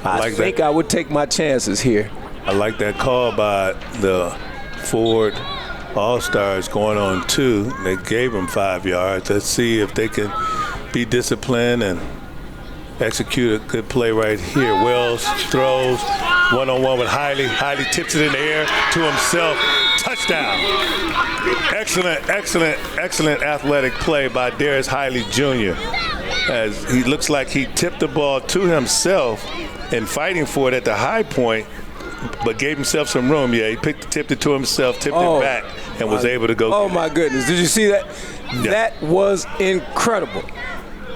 I think I would take my chances here. I like that call by the Ford All-Stars going on 2. They gave them 5 yards. Let's see if they can be disciplined and execute a good play right here. Wells throws one-on-one with Hiley. Hiley tips it in the air to himself. Touchdown. Excellent athletic play by Darius Hiley Jr. As he looks like he tipped the ball to himself and fighting for it at the high point, but gave himself some room. Yeah, he tipped it to himself, tipped it back, and was able to go. Oh, my goodness. Did you see that? Yeah. That was incredible.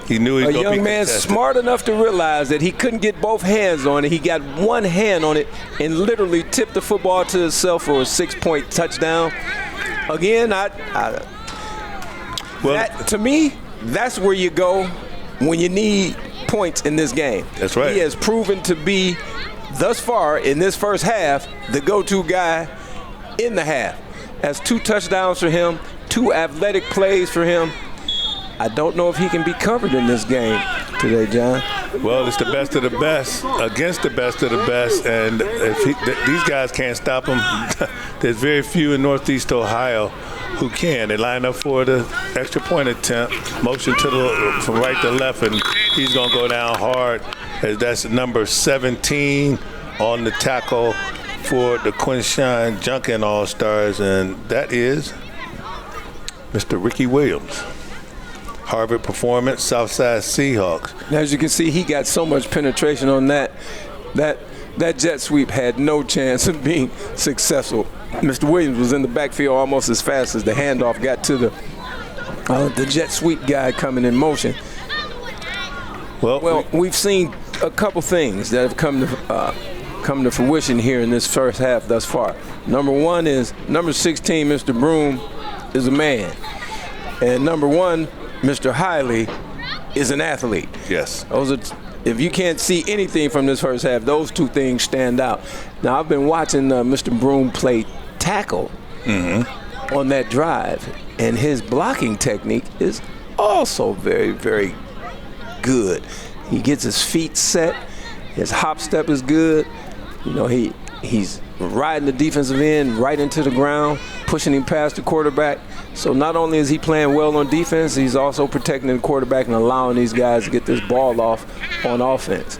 He knew he was going to be young man contested. smart enough to realize that he couldn't get both hands on it. He got one hand on it and literally tipped the football to himself for a 6-point touchdown. Again, to me, that's where you go when you need points in this game. That's right. He has proven to be, thus far in this first half, the go-to guy in the half. That's 2 touchdowns for him, 2 athletic plays for him. I don't know if he can be covered in this game today, John. Well, it's the best of the best against the best of the best, and if these guys can't stop him, there's very few in Northeast Ohio who can. They line up for the extra point attempt, motion from right to left, and he's going to go down hard. As that's number 17 on the tackle for the Quinshawn Junkin All-Stars, and that is Mr. Ricky Williams. Harvard Performance, Southside Seahawks. Now, as you can see, he got so much penetration on that jet sweep had no chance of being successful. Mr. Williams was in the backfield almost as fast as the handoff got to the jet sweep guy coming in motion. Well, we've seen a couple things that have come to fruition here in this first half thus far. Number 1 is number 16, Mr. Broom, is a man. And number 1, Mr. Hiley, is an athlete. Yes. If you can't see anything from this first half, those 2 things stand out. Now, I've been watching Mr. Broom play tackle on that drive, and his blocking technique is also very, very good. He gets his feet set. His hop step is good. You know, he's riding the defensive end right into the ground, pushing him past the quarterback. So not only is he playing well on defense, he's also protecting the quarterback and allowing these guys to get this ball off on offense.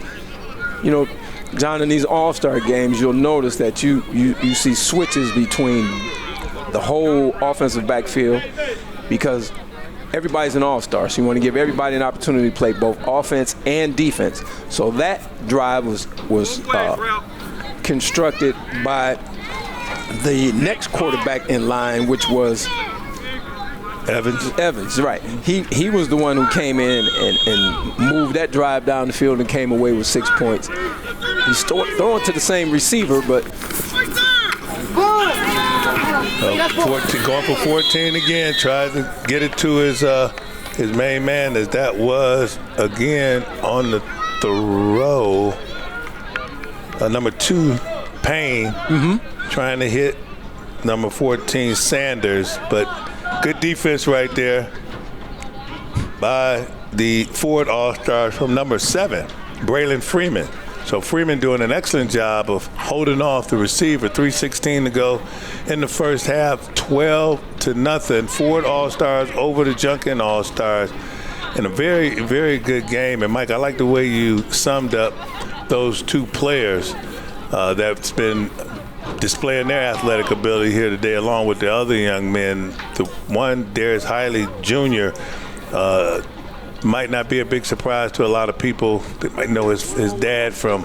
You know, John, in these all-star games, you'll notice that you see switches between the whole offensive backfield because everybody's an all-star. So you want to give everybody an opportunity to play both offense and defense. So that drive was constructed by the next quarterback in line, which was Evans, right. He was the one who came in and moved that drive down the field and came away with 6 points. He's throwing to the same receiver, but 14, going for 14 again, tries to get it to his main man, as that was again on the throw. Number 2, Payne, trying to hit number 14, Sanders, but good defense right there by the Ford All-Stars from number 7, Braylon Freeman. So Freeman doing an excellent job of holding off the receiver. 3:16 to go in the first half, 12-0. Ford All-Stars over the Junkin All-Stars in a very, very good game. And Mike, I like the way you summed up those 2 players that's been displaying their athletic ability here today, along with the other young men. The one, Darius Hiley Jr., might not be a big surprise to a lot of people that might know his dad from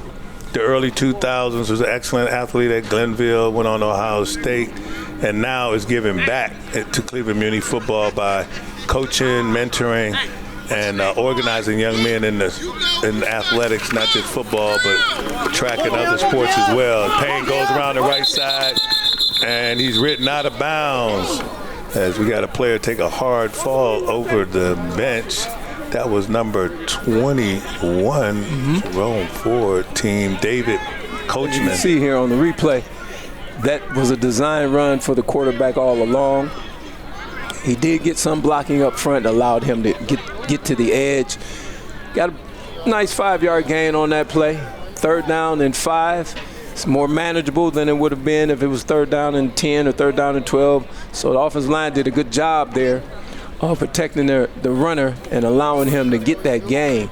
the early 2000s, was an excellent athlete at Glenville, went on to Ohio State, and now is giving back to Cleveland Muny football by coaching, mentoring, and organizing young men in athletics, not just football, but track and other sports as well. Payne goes around the right side, and he's written out of bounds as we got a player take a hard fall over the bench. That was number 21, Jerome Ford, team David Coachman. You can see here on the replay, that was a design run for the quarterback all along. He did get some blocking up front, allowed him to get to the edge. Got a nice 5-yard gain on that play. 3rd down and 5. It's more manageable than it would have been if it was 3rd down and 10 or 3rd down and 12. So the offensive line did a good job there of protecting the runner and allowing him to get that gain.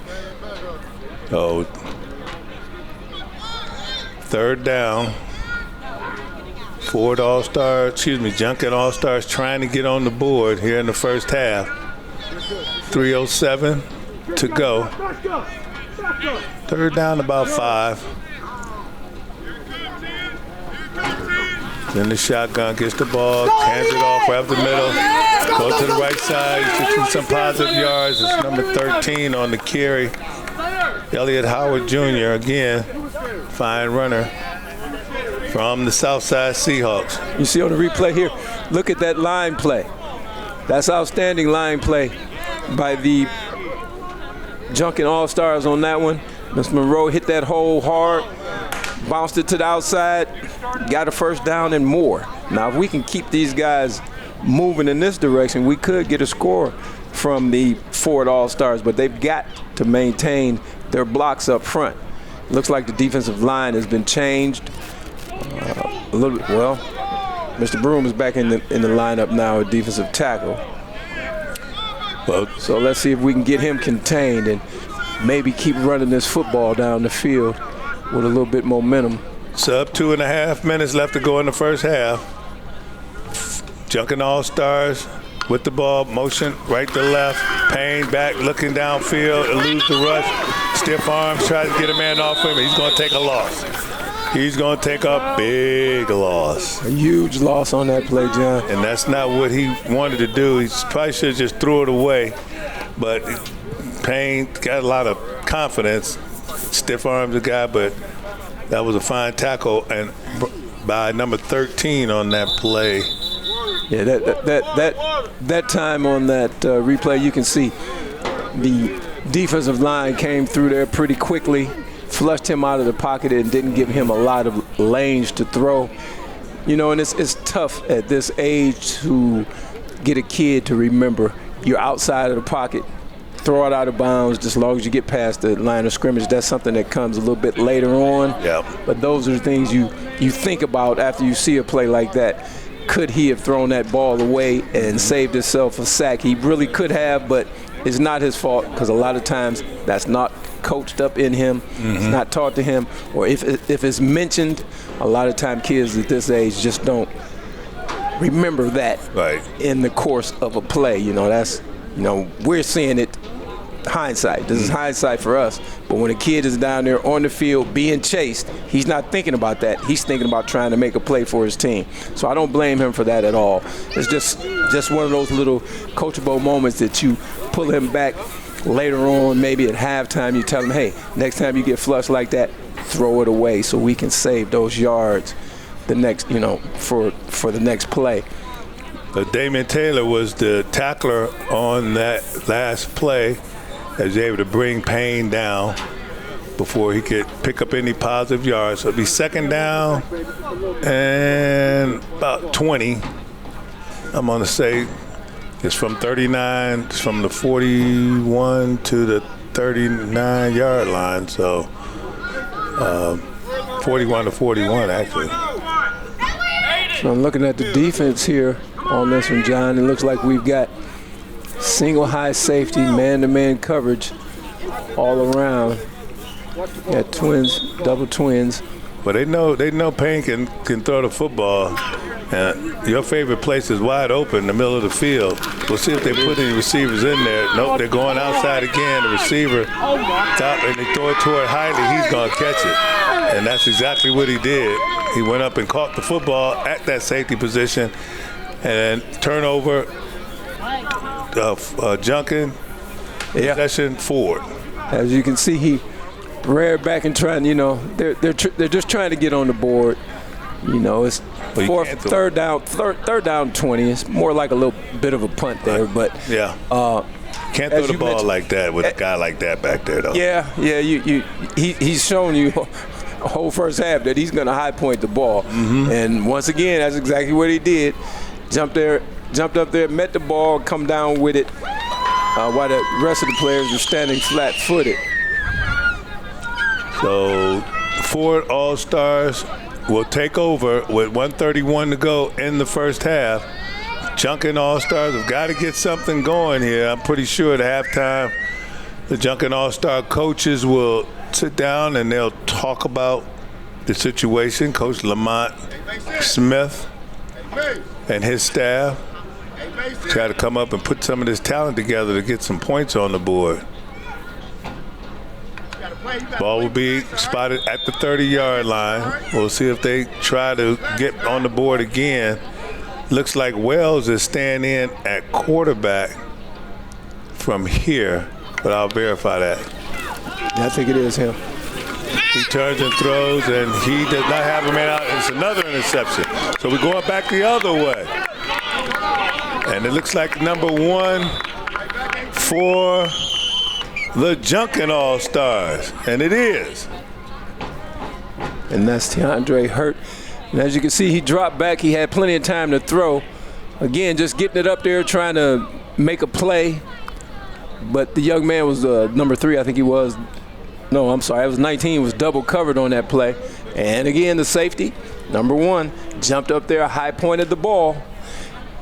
Oh, 3rd down. Ford All-Stars, Junkin All-Stars trying to get on the board here in the first half. 3:07 to go. 3rd down, about 5. Then the shotgun gets the ball, hands it off right up the middle. Go to the right side, you should see some positive yards. It's number 13 on the carry. Elliott Howard Jr. again, fine runner from the Southside Seahawks. You see on the replay here, look at that line play. That's outstanding line play by the Junkin All-Stars on that one. Mr. Monroe hit that hole hard, bounced it to the outside, got a 1st down and more. Now, if we can keep these guys moving in this direction, we could get a score from the Ford All-Stars, but they've got to maintain their blocks up front. Looks like the defensive line has been changed a little bit. Well, Mr. Broom is back in the lineup now at defensive tackle. Well, so let's see if we can get him contained and maybe keep running this football down the field with a little bit momentum. Sub 2.5 minutes left to go in the first half. Junkin All-Stars with the ball, motion right to left. Payne back, looking downfield, eludes the rush. Stiff arms, tries to get a man off him. He's going to take a loss. He's going to take a big loss. A huge loss on that play, John. And that's not what he wanted to do. He probably should have just threw it away. But Payne got a lot of confidence. Stiff arms the guy, but that was a fine tackle and by number 13 on that play. Yeah, that time on that replay, you can see the defensive line came through there pretty quickly, flushed him out of the pocket and didn't give him a lot of lanes to throw. You know, and it's tough at this age to get a kid to remember you're outside of the pocket, throw it out of bounds just as long as you get past the line of scrimmage. That's something that comes a little bit later on. Yep. But those are the things you think about after you see a play like that. Could he have thrown that ball away and saved himself a sack? He really could have, but it's not his fault because a lot of times that's not coached up in him. It's not taught to him. Or if it's mentioned, a lot of time kids at this age just don't remember that in the course of a play. You know, that's, you know, we're seeing it hindsight. This is hindsight for us. But when a kid is down there on the field being chased, he's not thinking about that. He's thinking about trying to make a play for his team. So I don't blame him for that at all. It's just one of those little coachable moments that you pull him back later on, maybe at halftime. You tell him, hey, next time you get flushed like that, throw it away so we can save those yards the next, you know, for the next play. Damian Taylor was the tackler on that last play. As he was able to bring Payne down before he could pick up any positive yards. So it'll be 2nd down and about 20. I'm going to say it's from 39, it's from the 41 to the 39-yard line. So 41 to 41, actually. So I'm looking at the defense here on this one, John. It looks like we've got single high safety, man-to-man coverage all around. Got twins, double twins. Well, they know Payne can throw the football. And your favorite place is wide open in the middle of the field. We'll see if they put any receivers in there. Nope, they're going outside again. The receiver top, and they throw it toward Hiley. He's going to catch it. And that's exactly what he did. He went up and caught the football at that safety position. And turnover. Junkin, possession Ford. As you can see, he reared back and trying. You know, they're just trying to get on the board. You know, it's third down 20. It's more like a little bit of a punt there, but yeah. Can't throw the ball like that with a guy like that back there, though. Yeah. He's shown you a whole first half that he's going to high point the ball, and once again, that's exactly what he did. Jumped up there, met the ball, come down with it, while the rest of the players were standing flat-footed. So Ford All-Stars will take over with 1:31 to go in the first half. Junkin All-Stars have got to get something going here. I'm pretty sure at halftime the Junkin All-Star coaches will sit down and they'll talk about the situation. Coach Lamont Smith and his staff try to come up and put some of this talent together to get some points on the board. Ball will be spotted at the 30-yard line. We'll see if they try to get on the board again. Looks like Wells is staying in at quarterback from here, but I'll verify that. I think it is him. He turns and throws, and he does not have a man out. It's another interception. So we're going back the other way. And it looks like number 1 for the Junkin All-Stars, and it is. And that's DeAndre Hurt. And as you can see, he dropped back. He had plenty of time to throw. Again, just getting it up there, trying to make a play. But the young man was number 3, I think he was. No, I'm sorry, it was 19, was double covered on that play. And again, the safety, number 1, jumped up there, high pointed the ball.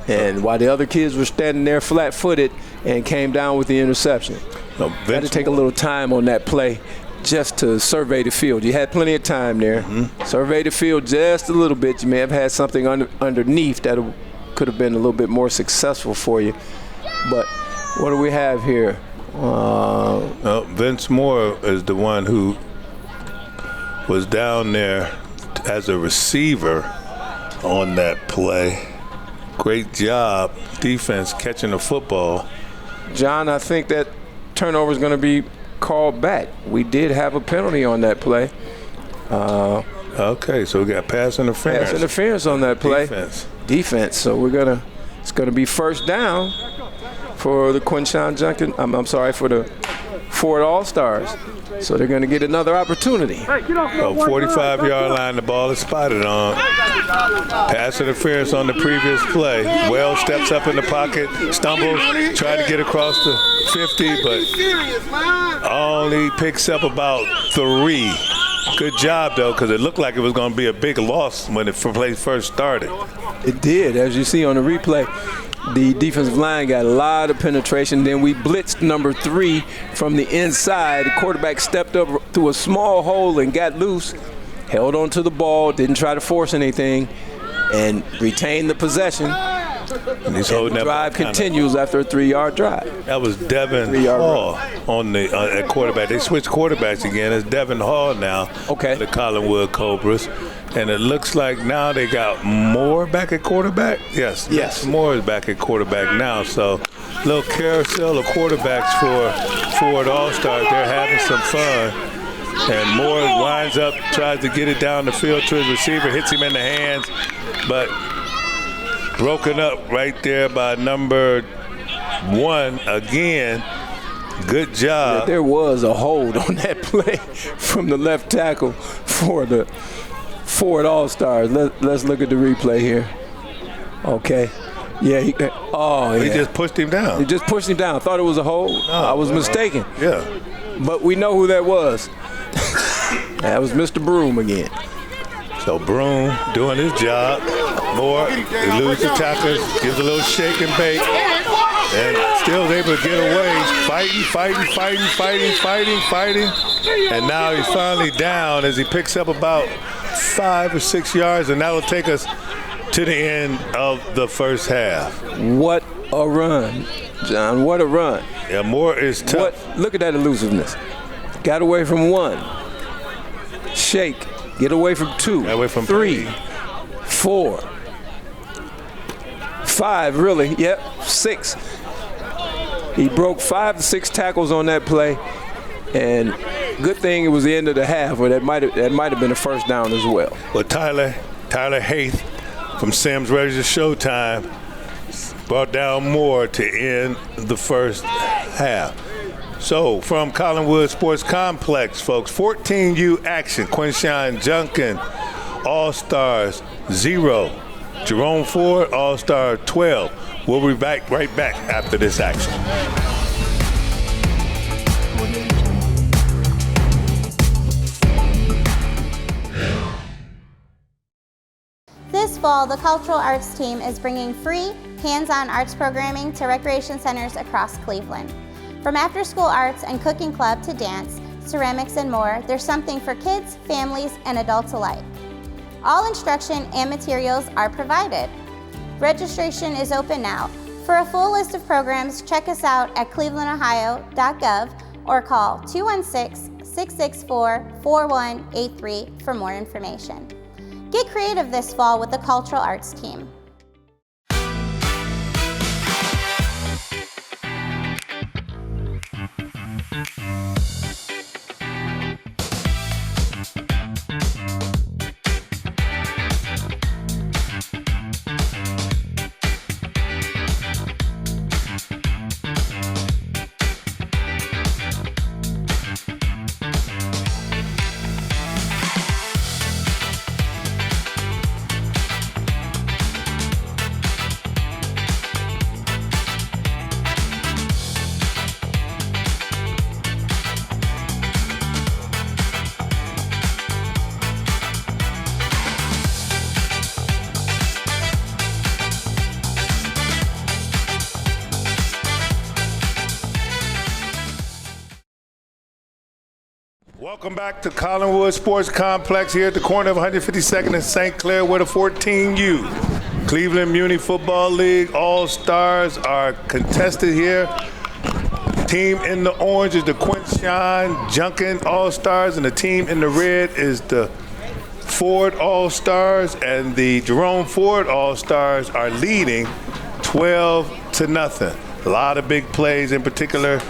And while the other kids were standing there flat-footed and came down with the interception. Had to take a little time on that play just to survey the field. You had plenty of time there. Survey the field just a little bit. You may have had something underneath that could have been a little bit more successful for you. But what do we have here? Vince Moore is the one who was down there as a receiver on that play. Great job, defense, catching the football. John, I think that turnover is going to be called back. We did have a penalty on that play. Okay, so we got pass interference. Pass interference on that play. Defense. So it's going to be first down for the Quinshawn Junkin. I'm sorry, for the Ford All-Stars. So they're going to get another opportunity. 45-yard line, the ball is spotted on. Pass interference on the previous play. Wells steps up in the pocket, stumbles, trying to get across the 50, but only picks up about 3. Good job, though, because it looked like it was going to be a big loss when the play first started. It did, as you see on the replay. The defensive line got a lot of penetration. Then we blitzed number 3 from the inside. The quarterback stepped up through a small hole and got loose, held on to the ball, didn't try to force anything, and retained the possession. And the drive continues after a 3-yard drive. That was Devin Hall on the at quarterback. They switched quarterbacks again. It's Devin Hall now. Okay. The Collinwood Cobras. And it looks like now they got Moore back at quarterback. Yes. Moore is back at quarterback now. So little carousel of quarterbacks for Ford All-Stars. They're having some fun. And Moore winds up, tries to get it down the field to his receiver, hits him in the hands, but broken up right there by number 1 again. Good job. Yeah, there was a hold on that play from the left tackle for the Ford All-Stars. Let's look at the replay here. Okay. Yeah. He just pushed him down. He just pushed him down. Thought it was a hold. I was mistaken. Yeah. But we know who that was. That was Mr. Broom again. So Broom doing his job. Moore eludes the tacklers, gives a little shake and bake, and still able to get away. Fighting. And now he's finally down as he picks up about 5 or 6 yards, and that will take us to the end of the first half. What a run, John. What a run. Yeah, Moore is tough. Look at that elusiveness. Got away from 1. Shake. Get away from 2. Got away from 3. 4. 5, really. Yep, 6. He broke 5 to 6 tackles on that play, and good thing it was the end of the half, or that might have been a first down as well. Well, Tyler, Tyler Haith from Sims Ready to Showtime brought down Moore to end the first half. So from Collinwood Sports Complex, folks, 14U action. Quinshawn Junkin, All-Stars 0. Jerome Ford, All-Star 12. We'll be back right back after this action. This fall, the Cultural Arts team is bringing free, hands-on arts programming to recreation centers across Cleveland. From after-school arts and cooking club to dance, ceramics, and more, there's something for kids, families, and adults alike. All instruction and materials are provided. Registration is open now. For a full list of programs, check us out at clevelandohio.gov or call 216-664-4183 for more information. Get creative this fall with the Cultural Arts team. Welcome back to Collinwood Sports Complex here at the corner of 152nd and St. Clair with a 14U. Cleveland Muny Football League All-Stars are contested here. Team in the orange is the Quinshawn Junkin All-Stars, and the team in the red is the Ford All-Stars, and the Jerome Ford All-Stars are leading 12-0. A lot of big plays, in particular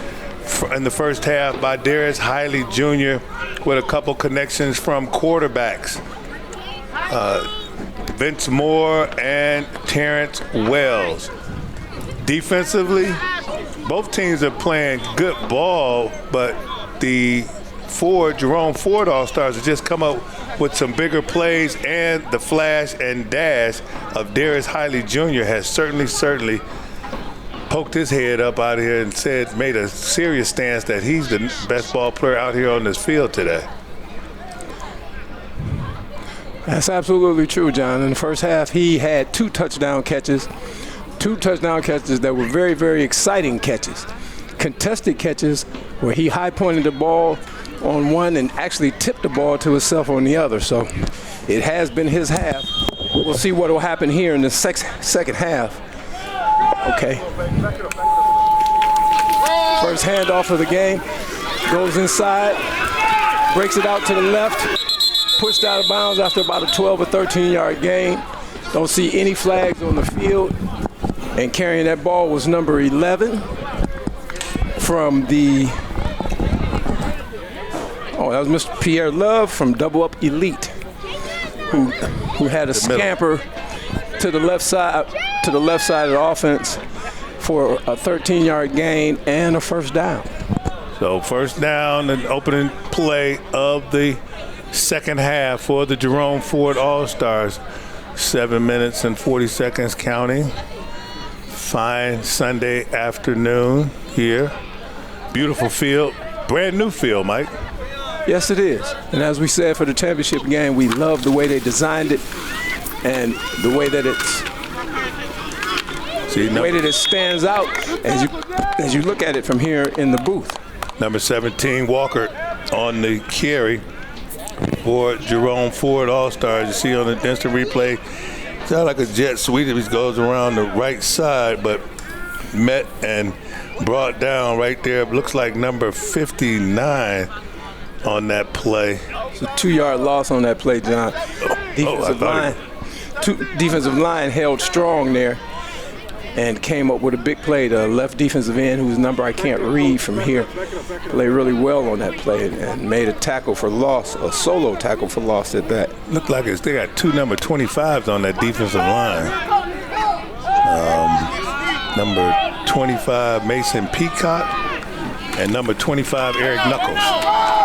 in the first half by Darius Hiley Jr. with a couple connections from quarterbacks. Vince Moore and Terrence Wells. Defensively, both teams are playing good ball, but the Jerome Ford All-Stars have just come up with some bigger plays, and the flash and dash of Darius Hiley Jr. has certainly poked his head up out here and made a serious stance that he's the best ball player out here on this field today. That's absolutely true, John. In the first half, he had two touchdown catches that were very, very exciting catches. Contested catches where he high-pointed the ball on one and actually tipped the ball to himself on the other. So it has been his half. We'll see what will happen here in the second half. Okay. First handoff of the game. Goes inside. Breaks it out to the left. Pushed out of bounds after about a 12 or 13-yard gain. Don't see any flags on the field. And carrying that ball was number 11 from the, that was Mr. Pierre Love from Double Up Elite, who had a scamper to the left side of the offense for a 13-yard gain and a first down. So first down, the opening play of the second half for the Jerome Ford All-Stars. 7 minutes and 40 seconds counting. Fine Sunday afternoon here. Beautiful field. Brand new field, Mike. Yes, it is. And as we said for the championship game, we love the way they designed it and the way that it stands out as you look at it from here in the booth. Number 17, Walker, on the carry for Jerome Ford All-Stars. You see on the instant replay, it's not like a jet sweep. He goes around the right side, but met and brought down right there. Looks like number 59 on that play. It's a 2-yard loss on that play, John. Defensive line held strong there. and came up with a big play. The left defensive end, whose number I can't read from here, played really well on that play and made a tackle for loss, a solo tackle for loss at that. Looked like they got two number 25s on that defensive line. Number 25, Mason Peacock, and number 25, Eric Knuckles.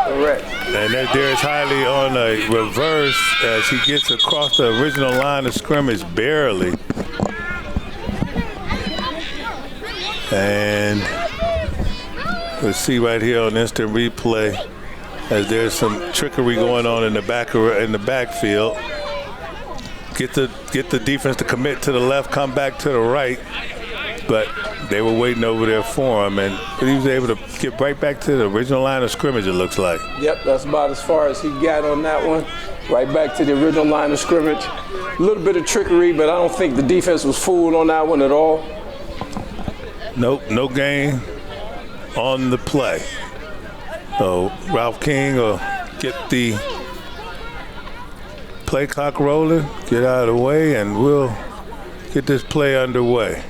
Correct. And there's Hiley on a reverse as he gets across the original line of scrimmage barely. And we'll see right here on instant replay as there's some trickery going on in the backfield. Get the defense to commit to the left, come back to the right, but they were waiting over there for him, and he was able to get right back to the original line of scrimmage, it looks like. Yep, that's about as far as he got on that one. Right back to the original line of scrimmage. A little bit of trickery, but I don't think the defense was fooled on that one at all. Nope, no gain on the play. So Ralph King will get the play clock rolling, get out of the way, and we'll get this play underway.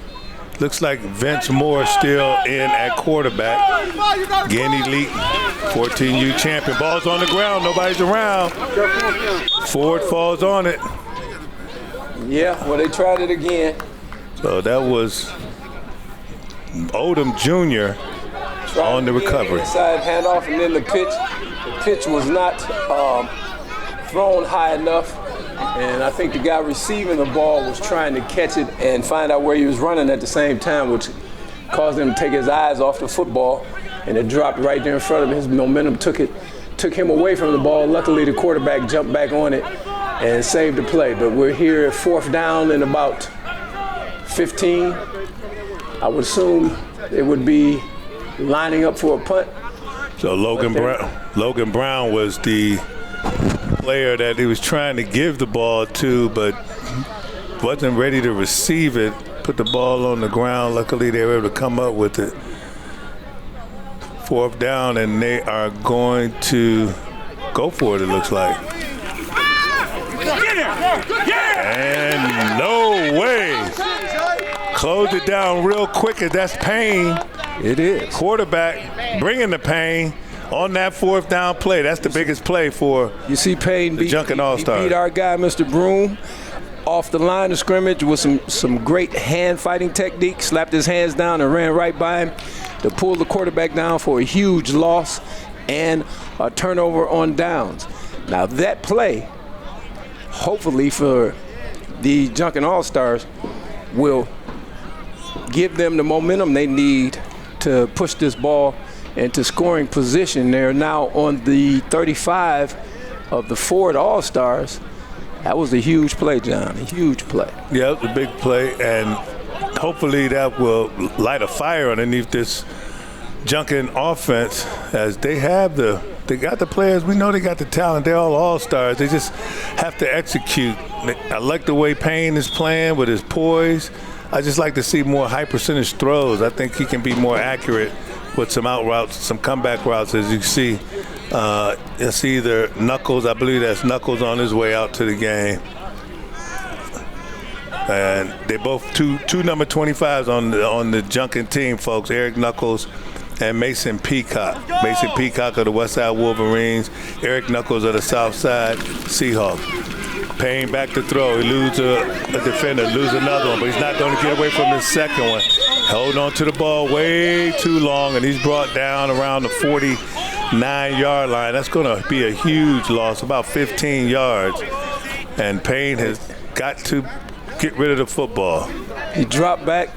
Looks like Vince Moore still in at quarterback. Again, elite 14U champion. Ball's on the ground, nobody's around. Ford falls on it. Yeah, well, they tried it again. So that was Odom Jr. on the recovery. Inside handoff, and then the pitch was not thrown high enough. And I think the guy receiving the ball was trying to catch it and find out where he was running at the same time, which caused him to take his eyes off the football, and it dropped right there in front of him. His momentum took him away from the ball. Luckily, the quarterback jumped back on it and saved the play. But we're here at 4th down and about 15. I would assume it would be lining up for a punt. So Logan Brown was the player that he was trying to give the ball to, but wasn't ready to receive it. Put the ball on the ground. Luckily, they were able to come up with it. 4th down, and they are going to go for it, it looks like. And no way. Closed it down real quick, and that's Payne. It is. Quarterback bringing the pain on that 4th down play. That's the biggest play for you see Payne the Junkin All-Stars. He beat our guy, Mr. Broom, off the line of scrimmage with some great hand fighting technique. Slapped his hands down and ran right by him to pull the quarterback down for a huge loss and a turnover on downs. Now that play, hopefully for the Junkin All-Stars, will give them the momentum they need to push this ball into scoring position. They're now on the 35 of the Ford All-Stars. That was a huge play, John, a huge play. Yeah, it was a big play, and hopefully that will light a fire underneath this Junkin offense, as they got the players. We know they got the talent. They're all-stars. They just have to execute. I like the way Payne is playing with his poise. I just like to see more high percentage throws. I think he can be more accurate with some out routes, some comeback routes, as you see. It's either Knuckles, I believe that's Knuckles on his way out to the game. And they both two number 25s on the Junkin team, folks. Eric Knuckles and Mason Peacock. Mason Peacock of the Westside Wolverines. Eric Knuckles of the Southside Seahawks. Payne back to throw. He loses a defender, lose another one, but he's not going to get away from his second one. Holding on to the ball way too long, and he's brought down around the 49-yard line. That's going to be a huge loss, about 15 yards. And Payne has got to get rid of the football. He dropped back,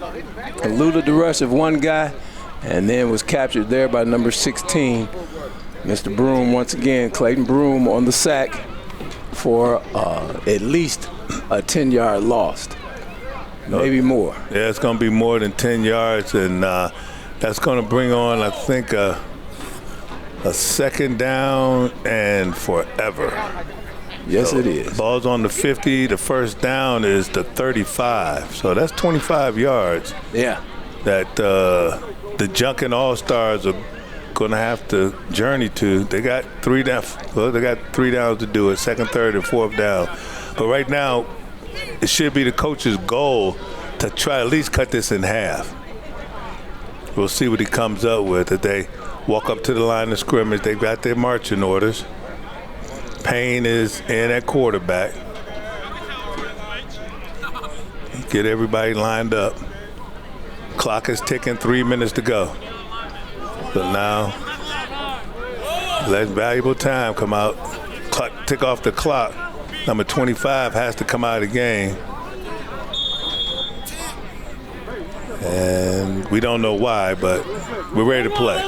eluded the rush of one guy, and then was captured there by number 16, Mr. Broom once again. Clayton Broom on the sack for at least a 10-yard loss, maybe more. Yeah, it's going to be more than 10 yards, and that's going to bring on, I think, a 2nd down and forever. Yes, so it is. Ball's on the 50. The 1st down is the 35. So that's 25 yards. Yeah. That the Junkin All-Stars are going to have to journey to. They got 3 downs. Well, they got 3 downs to do it, 2nd, 3rd, and 4th down. But right now, it should be the coach's goal to try at least cut this in half. We'll see what he comes up with. If they walk up to the line of scrimmage, they've got their marching orders. Payne is in at quarterback. Get everybody lined up. Clock is ticking, 3 minutes to go. But now, let valuable time come out. Tick off the clock. Number 25 has to come out of the game. And we don't know why, but we're ready to play.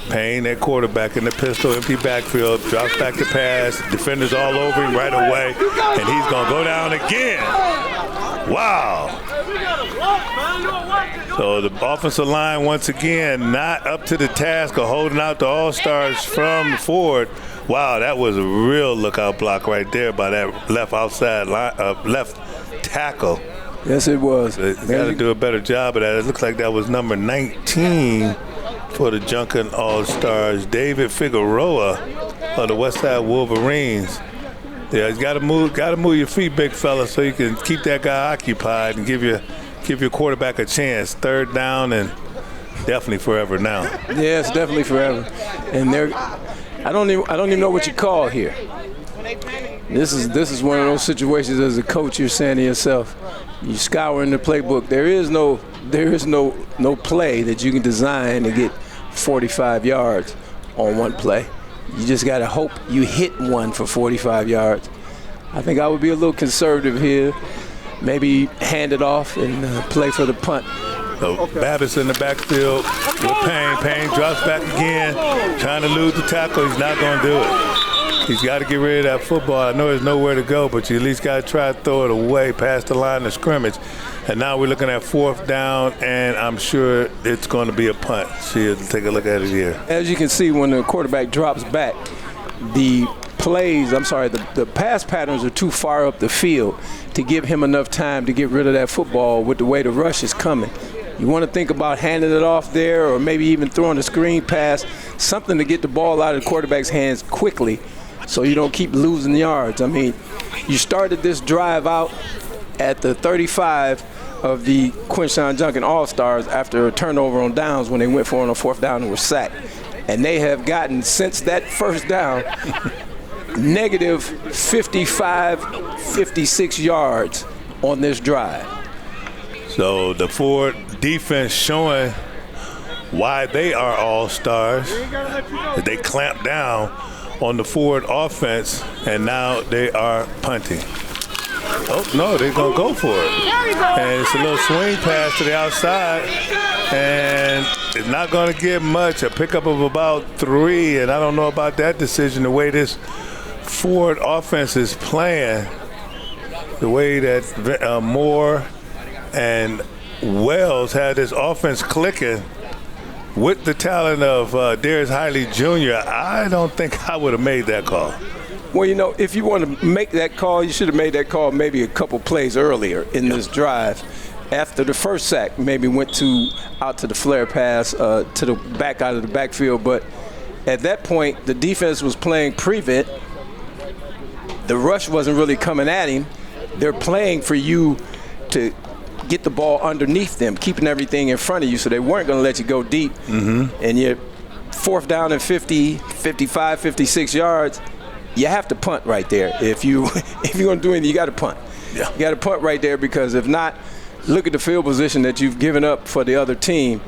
Payne at quarterback in the pistol, empty backfield, drops back to pass. Defenders all over him right away, and he's going to go down again. Wow. So the offensive line, once again, not up to the task of holding out the All-Stars from Ford. Wow, that was a real lookout block right there by that left outside line, left tackle. Yes, it was. They got to do a better job of that. It looks like that was number 19 for the Junkin All-Stars, David Figueroa of the Westside Wolverines. Yeah, you got to move your feet, big fella, so you can keep that guy occupied and give your quarterback a chance. Third down and definitely forever now. Yeah, it's definitely forever. And I don't even know what you call here. This is one of those situations as a coach you're saying to yourself, you scour in the playbook. There is no play that you can design to get 45 yards on one play. You just got to hope you hit one for 45 yards. I think I would be a little conservative here. Maybe hand it off and play for the punt. So Babbitt's in the backfield with Payne. Payne drops back again, trying to lose the tackle. He's not going to do it. He's got to get rid of that football. I know there's nowhere to go, but you at least got to try to throw it away past the line of scrimmage. And now we're looking at fourth down, and I'm sure it's going to be a punt. See, take a look at it here. As you can see, when the quarterback drops back, the pass patterns are too far up the field to give him enough time to get rid of that football with the way the rush is coming. You want to think about handing it off there or maybe even throwing a screen pass, something to get the ball out of the quarterback's hands quickly so you don't keep losing yards. I mean, you started this drive out at the 35 of the Quinshon Junkin All-Stars after a turnover on downs when they went for it on fourth down and were sacked. And they have gotten, since that first down, negative 55, 56 yards on this drive. So the Ford defense showing why they are all-stars. They clamped down on the Ford offense, and now they are punting. Oh, no, they're going to go for it. And it's a little swing pass to the outside, and it's not going to get much. A pickup of about 3, and I don't know about that decision, the way this Ford offense is playing, the way that Moore and Wells had this offense clicking with the talent of Darius Hiley Jr., I don't think I would have made that call. Well, you know, if you want to make that call, you should have made that call maybe a couple plays earlier in this drive. After the first sack, maybe went out to the flare pass to the back out of the backfield. But at that point, the defense was playing prevent. The rush wasn't really coming at him. They're playing for you to get the ball underneath them, keeping everything in front of you, so they weren't going to let you go deep. Mm-hmm. And you're fourth down and 50, 55, 56 yards. You have to punt right there. If you're going to do anything, you got to punt. Yeah. You got to punt right there, because if not, look at the field position that you've given up for the other team.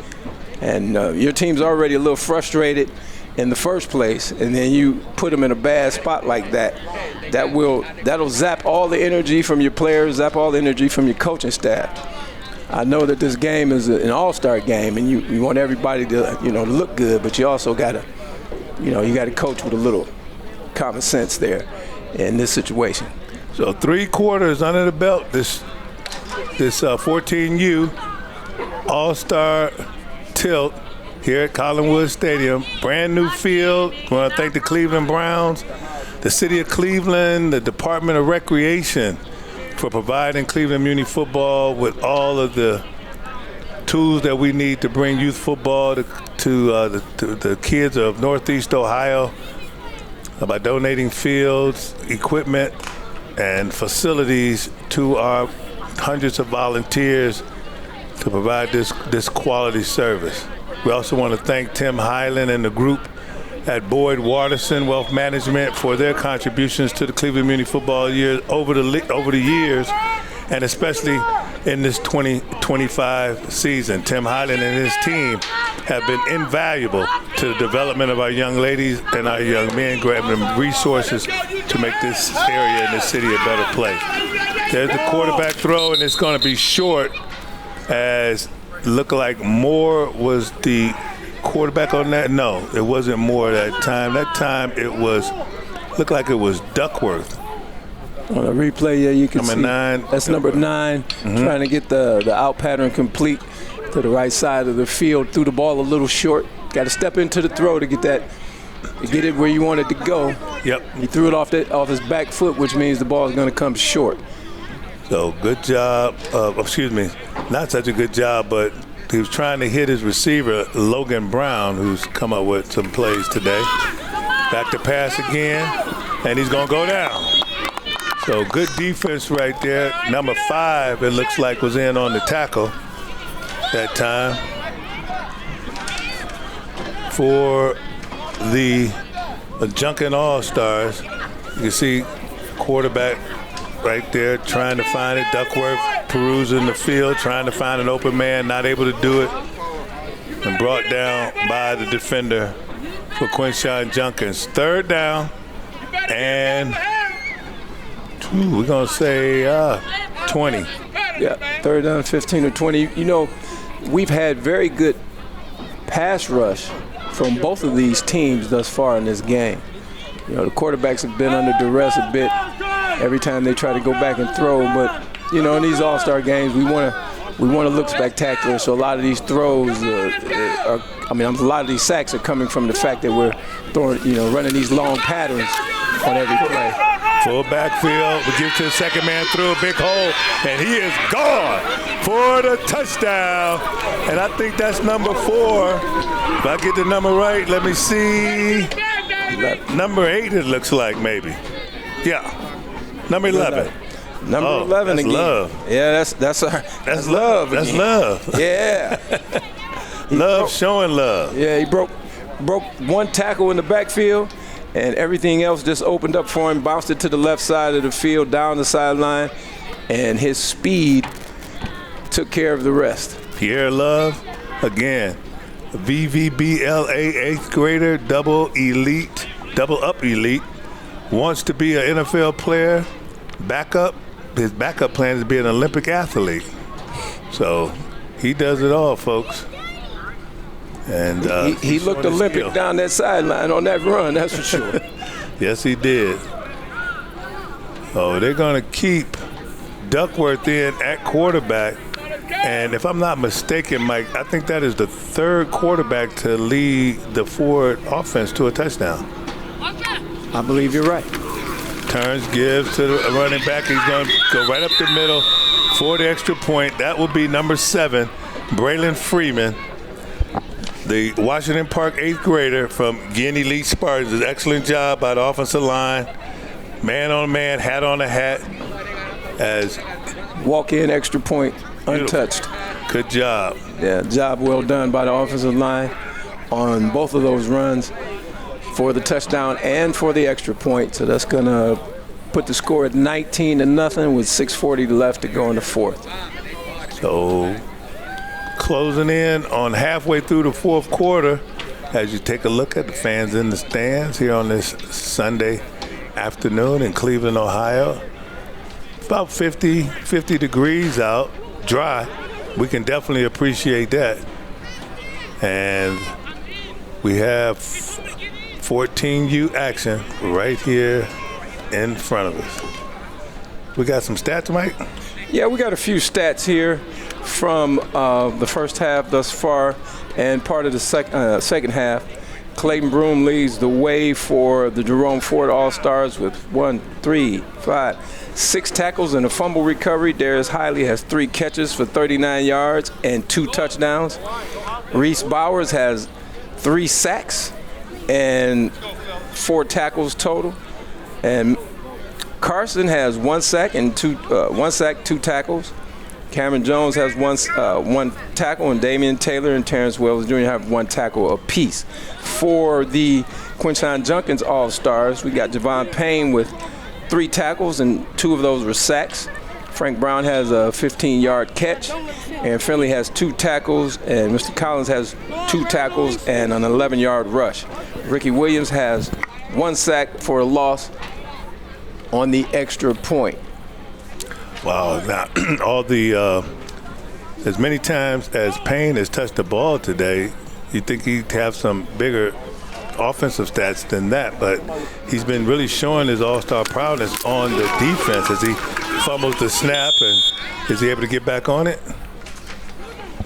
And your team's already a little frustrated in the first place, and then you put them in a bad spot like that. That'll zap all the energy from your players, zap all the energy from your coaching staff. I know that this game is an all-star game, and you want everybody to look good, but you also got to coach with a little common sense there in this situation. So 3 quarters under the belt. This 14U All-Star tilt here at Collinwood Stadium. Brand new field. I want to thank the Cleveland Browns, the City of Cleveland, the Department of Recreation for providing Cleveland Muny football with all of the tools that we need to bring youth football to the kids of Northeast Ohio by donating fields, equipment, and facilities to our hundreds of volunteers to provide this quality service. We also want to thank Tim Highland and the group at Boyd Watterson Wealth Management for their contributions to the Cleveland Muny football year over the years, and especially in this 2025 season. Tim Highland and his team have been invaluable to the development of our young ladies and our young men, grabbing them resources to make this area and this city a better place. There's the quarterback throw, and it's going to be short, as looked like Moore was the quarterback on that. No, it wasn't Moore that time. That time it looked like it was Duckworth. On a replay, yeah, you can see 9. That's number 9, trying to get the out pattern complete to the right side of the field. Threw the ball a little short. Got to step into the throw to get it where you want it to go. Yep. He threw it off his back foot, which means the ball is going to come short. So good job. Not such a good job, but he was trying to hit his receiver, Logan Brown, who's come up with some plays today. Back to pass again, and he's going to go down. So good defense right there. Number 5, it looks like, was in on the tackle that time for the Junkin All-Stars. You can see quarterback right there trying to find it. Duckworth perusing the field, trying to find an open man, not able to do it, and brought down by the defender for Quinshawn Junkins. 3rd down, and we're going to say 20. Yeah, 3rd down, 15 or 20. You know, we've had very good pass rush from both of these teams thus far in this game. You know, the quarterbacks have been under duress a bit every time they try to go back and throw, but you know, in these all-star games, we want to look spectacular. So a lot of these throws a lot of these sacks are coming from the fact that we're running these long patterns on every play. Full backfield, we give to the second man through a big hole, and he is gone for the touchdown. And I think that's number 4. If I get the number right, let me see. Number 8, it looks like, maybe. Yeah, number 11. Number 11 that's again. Love. Yeah, that's love. That's again. love. Yeah. Love showing love. Yeah, he broke one tackle in the backfield, and everything else just opened up for him, bounced it to the left side of the field, down the sideline, and his speed took care of the rest. Pierre Love, again, VVBLA 8th grader, double up elite, wants to be an NFL player, his backup plan is to be an Olympic athlete. So he does it all, folks. And he looked Olympic down that sideline on that run, that's for sure. Yes, he did. Oh, they're going to keep Duckworth in at quarterback. And if I'm not mistaken, Mike, I think that is the 3rd quarterback to lead the Ford offense to a touchdown. I believe you're right. Turns, gives to the running back. He's going to go right up the middle for the extra point. That will be number 7, Braylon Freeman, the Washington Park 8th grader from Guinea Elite Spartans. An excellent job by the offensive line. Man on man, hat on a hat. As walk-in extra point, untouched. Good job. Yeah, job well done by the offensive line on both of those runs for the touchdown and for the extra point. So that's going to put the score at 19-0 with 6:40 left to go in the 4th. So closing in on halfway through the 4th quarter, as you take a look at the fans in the stands here on this Sunday afternoon in Cleveland, Ohio. About 50 degrees out, dry. We can definitely appreciate that. And we have 14U action right here in front of us. We got some stats, Mike? Yeah, we got a few stats here from the first half thus far and part of the second half. Clayton Broom leads the way for the Jerome Ford All-Stars with 6 tackles and a fumble recovery. Darius Hiley has 3 catches for 39 yards and 2 touchdowns. Reese Bowers has 3 sacks and 4 tackles total. And Carson has 1 sack and 2 tackles. Cameron Jones has one tackle, and Damian Taylor and Terrence Wells Jr. have 1 tackle apiece. For the Quinshon Junkins All-Stars, we got Javon Payne with 3 tackles, and 2 of those were sacks. Frank Brown has a 15-yard catch, and Finley has 2 tackles, and Mr. Collins has 2 tackles and an 11-yard rush. Ricky Williams has 1 sack for a loss on the extra point. Wow, now as many times as Payne has touched the ball today, you'd think he'd have some bigger offensive stats than that, but he's been really showing his all-star prowess on the defense as he fumbles the snap, and is he able to get back on it?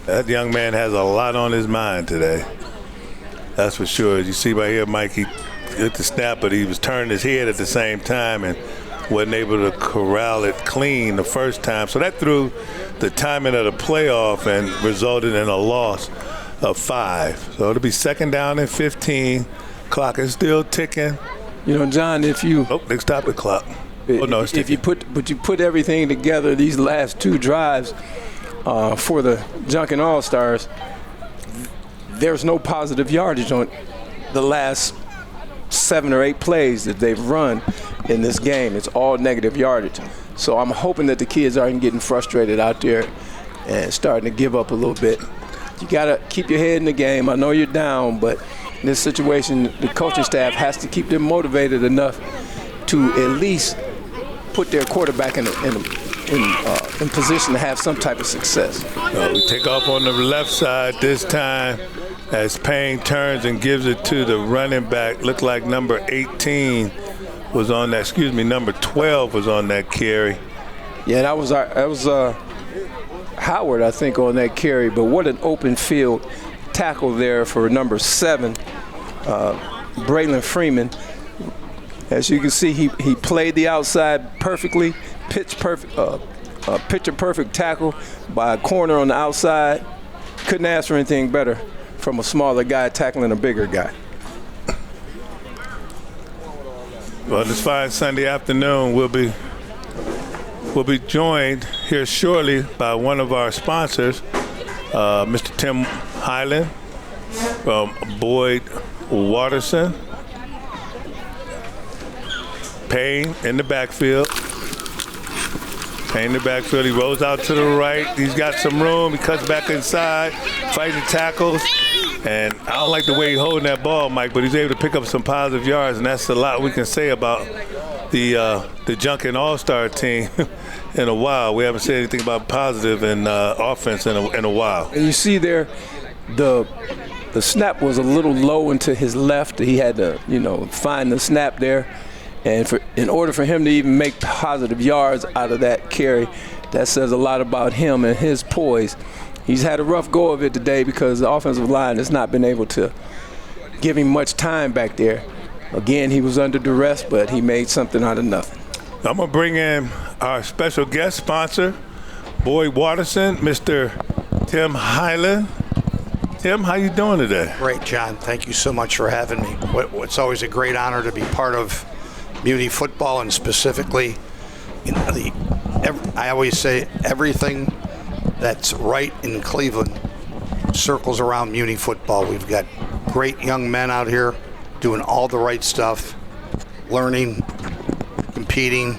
That young man has a lot on his mind today. That's for sure. As you see right here, Mike, he hit the snap, but he was turning his head at the same time and wasn't able to corral it clean the first time. So that threw the timing of the playoff and resulted in a loss of 5. So it'll be 2nd down and 15. Clock is still ticking. You know, John, if you they stopped the clock. Oh no, it's if you put everything together, these last 2 drives for the Junkin All-Stars, there's no positive yardage on the last 7 or 8 plays that they've run in this game. It's all negative yardage. So I'm hoping that the kids aren't getting frustrated out there and starting to give up a little bit. You got to keep your head in the game. I know you're down, but in this situation, the coaching staff has to keep them motivated enough to at least put their quarterback in position to have some type of success. We take off on the left side this time as Payne turns and gives it to the running back. Looked like number 18 was on that, number 12 was on that carry. Yeah, that was Howard, I think, on that carry, but what an open field tackle there for number 7, Braylon Freeman. As you can see, he played the outside perfectly, picture perfect tackle by a corner on the outside. Couldn't ask for anything better from a smaller guy tackling a bigger guy. Well, this fine Sunday afternoon, we'll be joined here shortly by one of our sponsors, Mr. Tim Highland from Boyd Watterson. Payne in the backfield. He rolls out to the right. He's got some room. He cuts back inside, fighting tackles. And I don't like the way he's holding that ball, Mike, but he's able to pick up some positive yards, and that's a lot we can say about the Junkin All-Star team in a while. We haven't said anything about positive in offense in a while. And you see there, the snap was a little low into his left. He had to, find the snap there. And in order for him to even make positive yards out of that carry, that says a lot about him and his poise. He's had a rough go of it today because the offensive line has not been able to give him much time back there. Again, he was under duress, but he made something out of nothing. I'm going to bring in our special guest sponsor, Boyd Watterson, Mr. Tim Highland. Tim, how you doing today? Great, John. Thank you so much for having me. It's always a great honor to be part of Muny football, and specifically, I always say everything that's right in Cleveland circles around Muny football. We've got great young men out here doing all the right stuff, learning, competing,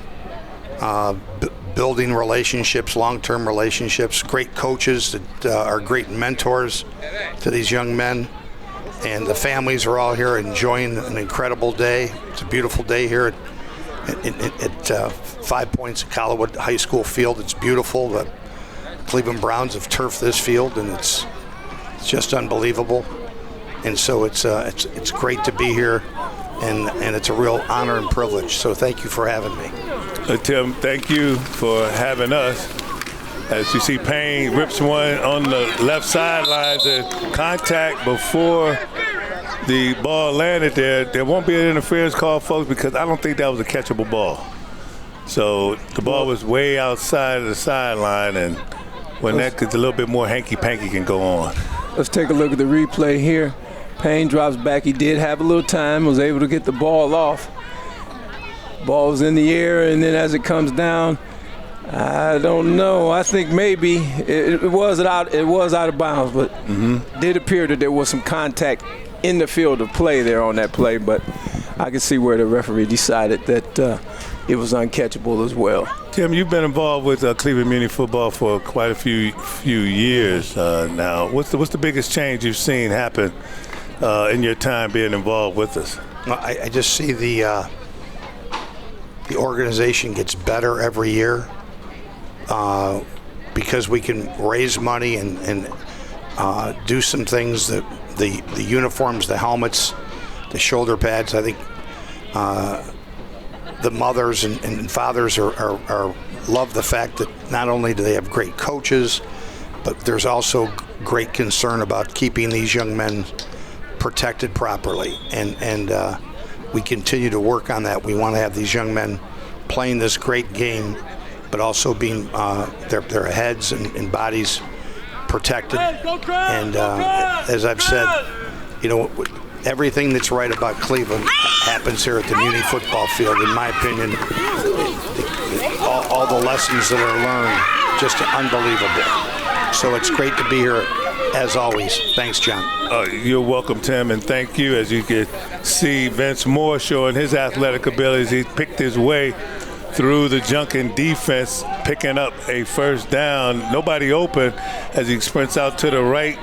building relationships, long-term relationships, great coaches that are great mentors to these young men. And the families are all here enjoying an incredible day. It's a beautiful day here at 5 Points at Collinwood High School field. It's beautiful. The Cleveland Browns have turfed this field, and it's just unbelievable. And so it's great to be here, and it's a real honor and privilege. So thank you for having me. Tim, thank you for having us. As you see, Payne rips one on the left sidelines and contact before the ball landed there. There won't be an interference call, folks, because I don't think that was a catchable ball. So the ball was way outside of the sideline, and when that gets a little bit more hanky-panky can go on. Let's take a look at the replay here. Payne drops back. He did have a little time, was able to get the ball off. ball's in the air, and then as it comes down, I don't know. I think maybe it was out of bounds, but did appear that there was some contact in the field of play there on that play. But I can see where the referee decided that it was uncatchable as well. Tim, you've been involved with Cleveland Muny football for quite a few years now. What's the biggest change you've seen happen in your time being involved with us? Well, I just see the organization gets better every year because we can raise money and do some things that the uniforms, the helmets, the shoulder pads. I think the mothers and fathers are love the fact that not only do they have great coaches, but there's also great concern about keeping these young men protected properly, and we continue to work on that. We want to have these young men playing this great game, but also being their heads and bodies protected. And as I've said, everything that's right about Cleveland happens here at the Muny football field. In my opinion, all the lessons that are learned, just unbelievable. So it's great to be here, as always. Thanks, John. You're welcome, Tim, and thank you. As you can see, Vince Moore showing his athletic abilities. He picked his way through the Junkin defense, picking up a first down. Nobody open as he sprints out to the right,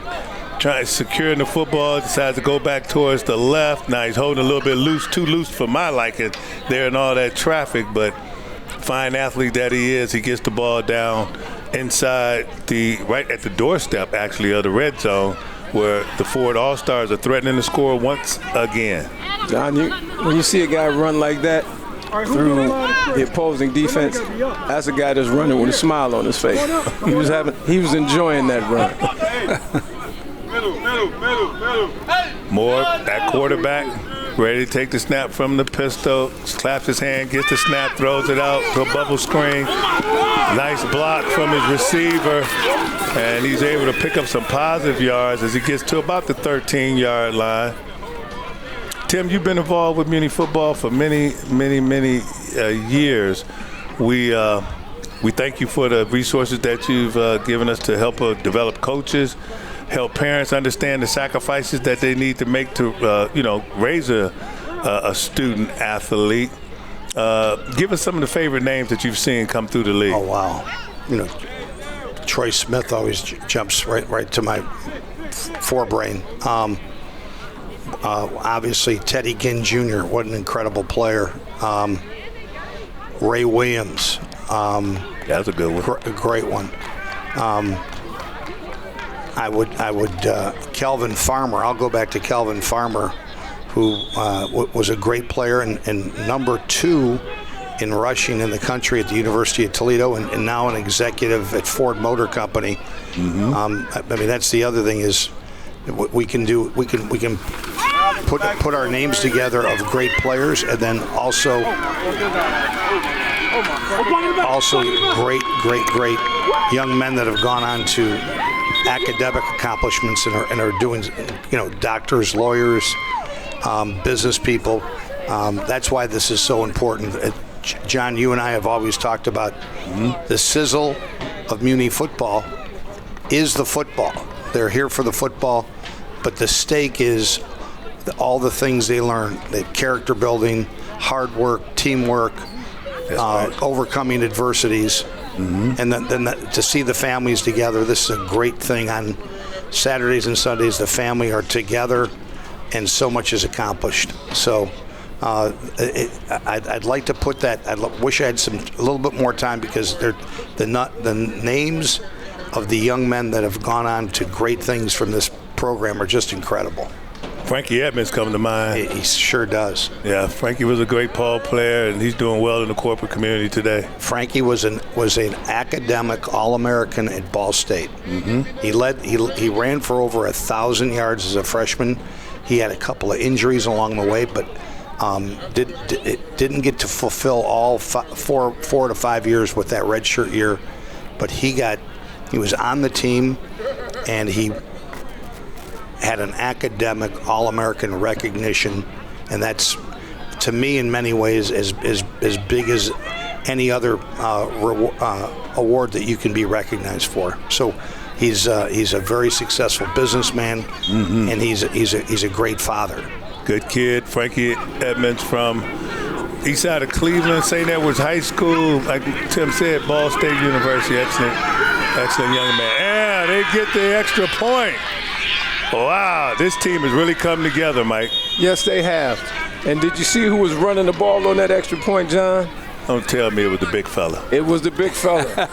trying to secure the football, decides to go back towards the left. Now he's holding a little bit loose, too loose for my liking there in all that traffic, but fine athlete that he is, he gets the ball down inside right at the doorstep, actually, of the red zone, where the Ford All-Stars are threatening to score once again. John, when you see a guy run like that through the opposing defense, that's a guy that's running with a smile on his face. He was enjoying that run. Moore at quarterback, ready to take the snap from the pistol, claps his hand, gets the snap, throws it out to a bubble screen. Nice block from his receiver, and he's able to pick up some positive yards as he gets to about the 13-yard line. Tim, you've been involved with Muny football for many years. We thank you for the resources that you've given us to help develop coaches, help parents understand the sacrifices that they need to make to, raise a student athlete. Give us some of the favorite names that you've seen come through the league. Oh, wow. Troy Smith always jumps right to my forebrain. Obviously, Teddy Ginn Jr., what an incredible player. Ray Williams. That's a good one. A great one. I would Kelvin Farmer. I'll go back to Kelvin Farmer, who was a great player and number 2 in rushing in the country at the University of Toledo, and now an executive at Ford Motor Company. That's the other thing is we can put our names together of great players, and then also great young men that have gone on to academic accomplishments and are doing, doctors, lawyers, business people. That's why this is so important. John, you and I have always talked about the sizzle of Muny football is the football. They're here for the football, but the stake is all the things they learn, the character building, hard work, teamwork, overcoming adversities. And then to see the families together, this is a great thing. On Saturdays and Sundays, the family are together, and so much is accomplished. So I'd like to put that. I wish I had a little bit more time, because the names of the young men that have gone on to great things from this program are just incredible. Frankie Edmonds come to mind. He sure does. Yeah, Frankie was a great ball player, and he's doing well in the corporate community today. Frankie was an academic All-American at Ball State. He ran for over 1,000 yards as a freshman. He had a couple of injuries along the way, but didn't get to fulfill all 4 to 5 years with that redshirt year. But he was on the team, and he had an academic All-American recognition, and that's to me, in many ways, as big as any other award that you can be recognized for. So he's a very successful businessman, and he's a great father. Good kid, Frankie Edmonds from east side of Cleveland, St. Edward's High School. Like Tim said, Ball State University, excellent young man. Yeah, they get the extra point. Wow, this team has really come together, Mike. Yes, they have. And did you see who was running the ball on that extra point, John? Don't tell me it was the big fella. It was the big fella.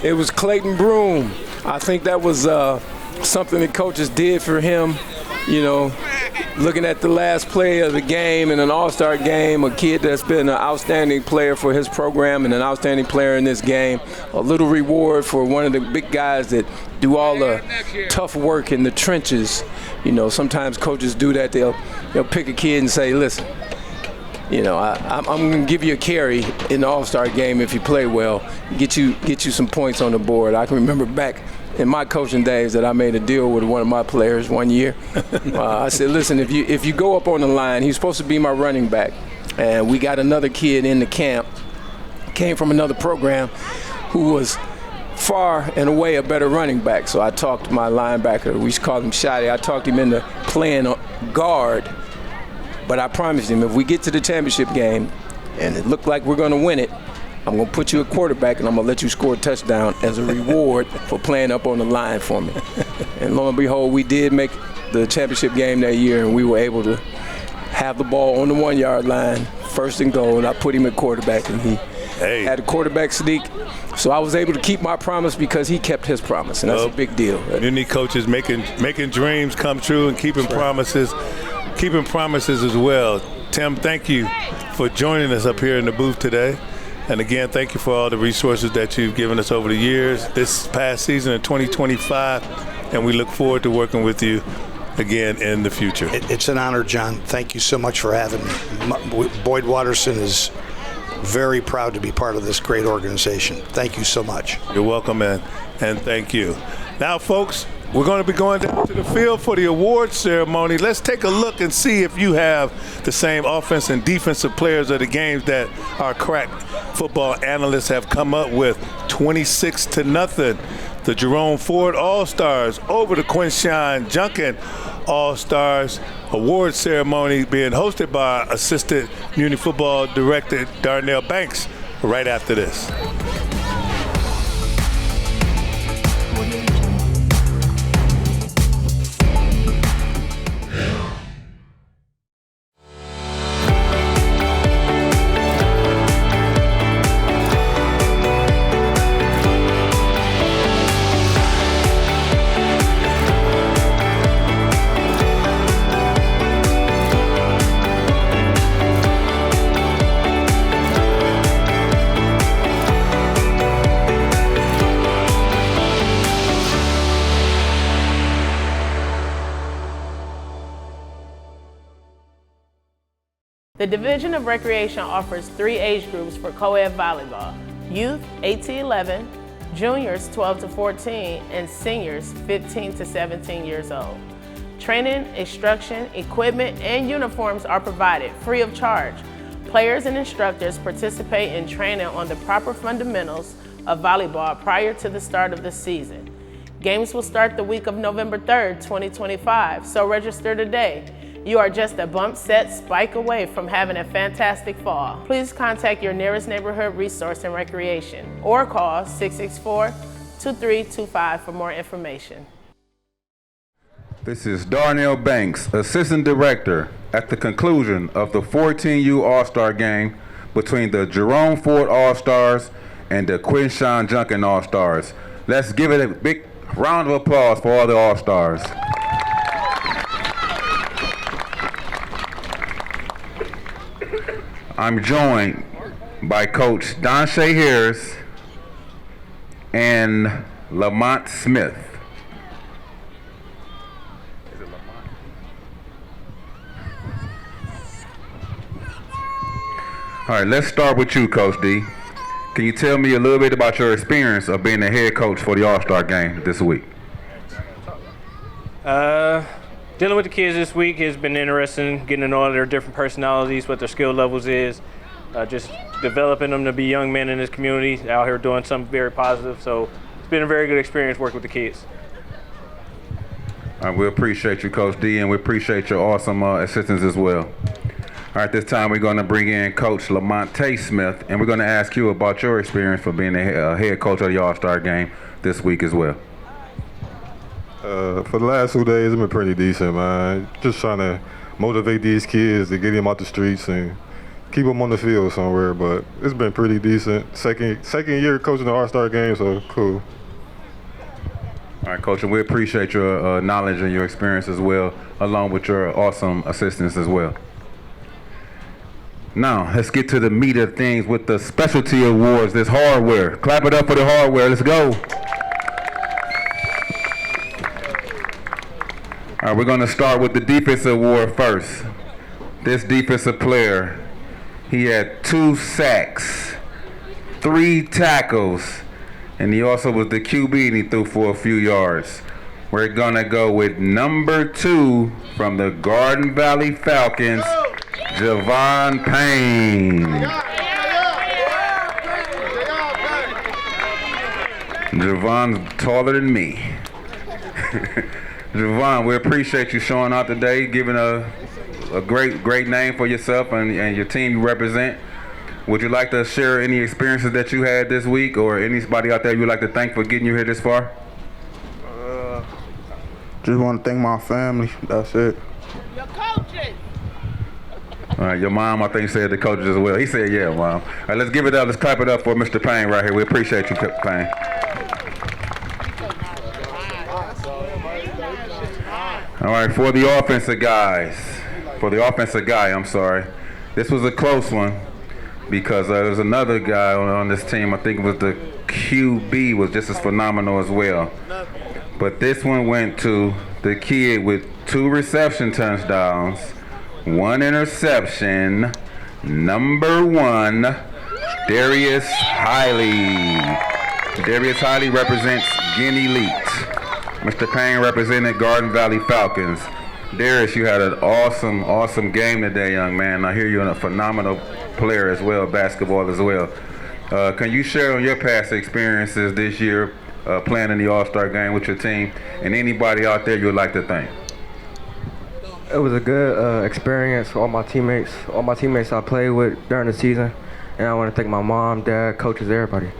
It was Clayton Broom. I think that was something the coaches did for him. You know, looking at the last play of the game in an all-star game, a kid that's been an outstanding player for his program and an outstanding player in this game, a little reward for one of the big guys that do all the tough work in the trenches. You know, sometimes coaches do that. They'll pick a kid and say, listen, you know, I'm going to give you a carry in the all-star game if you play well, get you some points on the board. I can remember back in my coaching days that I made a deal with one of my players one year. I said, listen, if you go up on the line, he's supposed to be my running back. And we got another kid in the camp, came from another program, who was far and away a better running back. So I talked to my linebacker. We used to call him Shotty. I talked him into playing guard. But I promised him, if we get to the championship game and it looked like we're going to win it, I'm going to put you a quarterback and I'm going to let you score a touchdown as a reward for playing up on the line for me. And lo and behold, we did make the championship game that year, and we were able to have the ball on the 1 yard line, first and goal, and I put him at quarterback, and he had a quarterback sneak. So I was able to keep my promise because he kept his promise, and that's a big deal. You need coaches making dreams come true and keeping promises as well. Tim, thank you for joining us up here in the booth today. And again, thank you for all the resources that you've given us over the years, this past season in 2025, and we look forward to working with you again in the future. It's an honor, John. Thank you so much for having me. Boyd Watterson is very proud to be part of this great organization. Thank you so much. You're welcome, and thank you. Now, folks, we're going to be going down to the field for the awards ceremony. Let's take a look and see if you have the same offense and defensive players of the games that our crack football analysts have come up with. 26-0. The Jerome Ford All-Stars over the Quinshawn Junkin All-Stars. Award ceremony being hosted by Assistant Muny Football Director Darnell Banks right after this. The Division of Recreation offers 3 age groups for co-ed volleyball: youth 8 to 11, juniors 12 to 14, and seniors 15 to 17 years old. Training, instruction, equipment, and uniforms are provided free of charge. Players and instructors participate in training on the proper fundamentals of volleyball prior to the start of the season. Games will start the week of November 3rd, 2025, so register today. You are just a bump set spike away from having a fantastic fall. Please contact your nearest neighborhood resource and recreation or call 664-2325 for more information. This is Darnell Banks, Assistant Director, at the conclusion of the 14U All-Star Game between the Jerome Ford All-Stars and the Quinshawn Junkin All-Stars. Let's give it a big round of applause for all the All-Stars. I'm joined by Coach Donshay Harris and Lamont Smith. All right, let's start with you, Coach D. Can you tell me a little bit about your experience of being the head coach for the All-Star Game this week? Dealing with the kids this week has been interesting, getting to know all their different personalities, what their skill levels is, just developing them to be young men in this community out here doing something very positive. So it's been a very good experience working with the kids. We appreciate you, Coach D, and we appreciate your awesome assistance as well. All right, this time we're going to bring in Coach Lamonte Smith, and we're going to ask you about your experience for being a head coach of the All-Star game this week as well. For the last 2 days, it's been pretty decent, man. Just trying to motivate these kids to get them out the streets and keep them on the field somewhere. But it's been pretty decent. Second year coaching the All-Star game, so cool. All right, Coach, and we appreciate your knowledge and your experience as well, along with your awesome assistance as well. Now, let's get to the meat of things with the specialty awards, this hardware. Clap it up for the hardware. Let's go. All right, we're going to start with the defensive award first. This defensive player, he had 2 sacks, 3 tackles, and he also was the QB and he threw for a few yards. We're going to go with number 2 from the Garden Valley Falcons, Javon Payne. Javon's taller than me. Javon, we appreciate you showing out today, giving a great name for yourself and your team you represent. Would you like to share any experiences that you had this week, or anybody out there you'd like to thank for getting you here this far? Just want to thank my family. That's it. Your coaches. All right, your mom, I think, said the coaches as well. He said, yeah, Mom. All right, let's give it up. Let's clap it up for Mr. Payne right here. We appreciate you, Payne. All right, for the offensive guy, I'm sorry. This was a close one because there was another guy on this team, I think it was the QB, was just as phenomenal as well. But this one went to the kid with 2 reception touchdowns, 1 interception, number 1, Darius Hiley. Darius Hiley represents Guinea Elite. Mr. Payne represented Garden Valley Falcons. Darius, you had an awesome game today, young man. I hear you're a phenomenal player as well, basketball as well. Can you share on your past experiences this year playing in the All-Star game with your team, and anybody out there you would like to thank? It was a good experience for all my teammates I played with during the season, and I want to thank my mom, dad, coaches, everybody.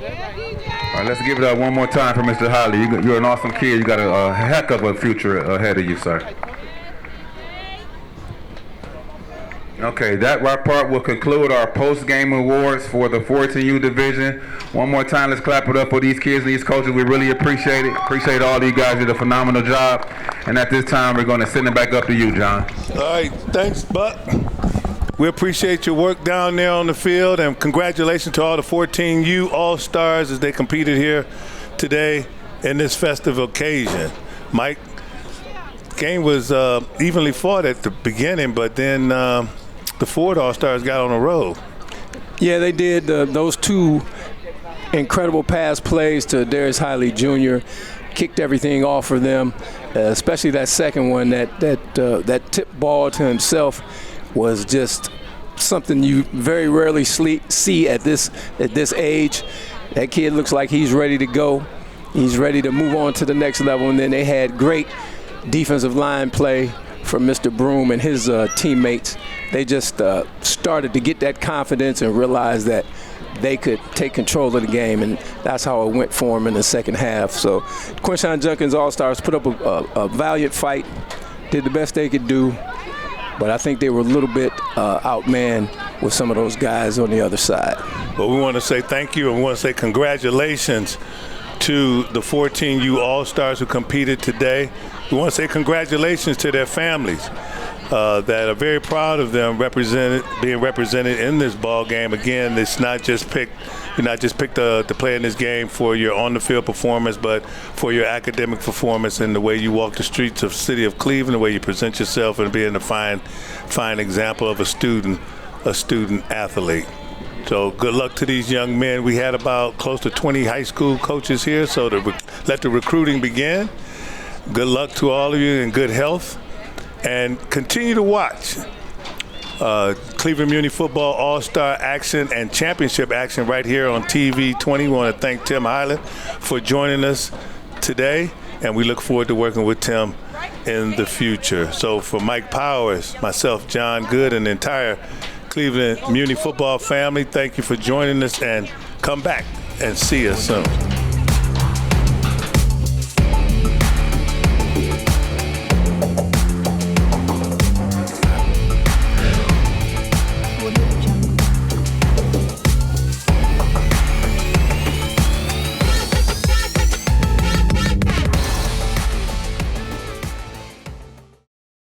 All right, let's give it up one more time for Mr. Holly. You're an awesome kid. You got a heck of a future ahead of you, sir. Okay, that part will conclude our post-game awards for the 14U division. One more time, let's clap it up for these kids and these coaches. We really appreciate it. Appreciate all you guys. You did a phenomenal job. And at this time, we're going to send it back up to you, John. All right, thanks, Buck. We appreciate your work down there on the field, and congratulations to all the 14U All-Stars as they competed here today in this festive occasion. Mike, game was evenly fought at the beginning, but then the Ford All-Stars got on the road. Yeah, they did. Those 2 incredible pass plays to Darius Hiley Jr. kicked everything off for them, especially that second one. That tip ball to himself was just something you very rarely see at this age. That kid looks like he's ready to go. He's ready to move on to the next level. And then they had great defensive line play from Mr. Broom and his teammates. They just started to get that confidence and realize that they could take control of the game, and that's how it went for them in the second half. So Quinshon Junkins All-Stars put up a valiant fight, did the best they could do, but I think they were a little bit outmanned with some of those guys on the other side. Well, we want to say thank you, and we want to say congratulations to the 14U All-Stars who competed today. We want to say congratulations to their families that are very proud of them being represented in this ball game. Again, it's not just picked. You're not just picked to play in this game for your on-the-field performance, but for your academic performance and the way you walk the streets of the city of Cleveland, the way you present yourself, and being a fine example of a student athlete. So good luck to these young men. We had about close to 20 high school coaches here, so let the recruiting begin. Good luck to all of you and good health. And continue to watch Cleveland Muni Football All-Star action and championship action right here on TV 20. We want to thank Tim Hyland for joining us today, and we look forward to working with Tim in the future. So for Mike Powers, myself, John Good, and the entire Cleveland Muni Football family, thank you for joining us, and come back and see us soon.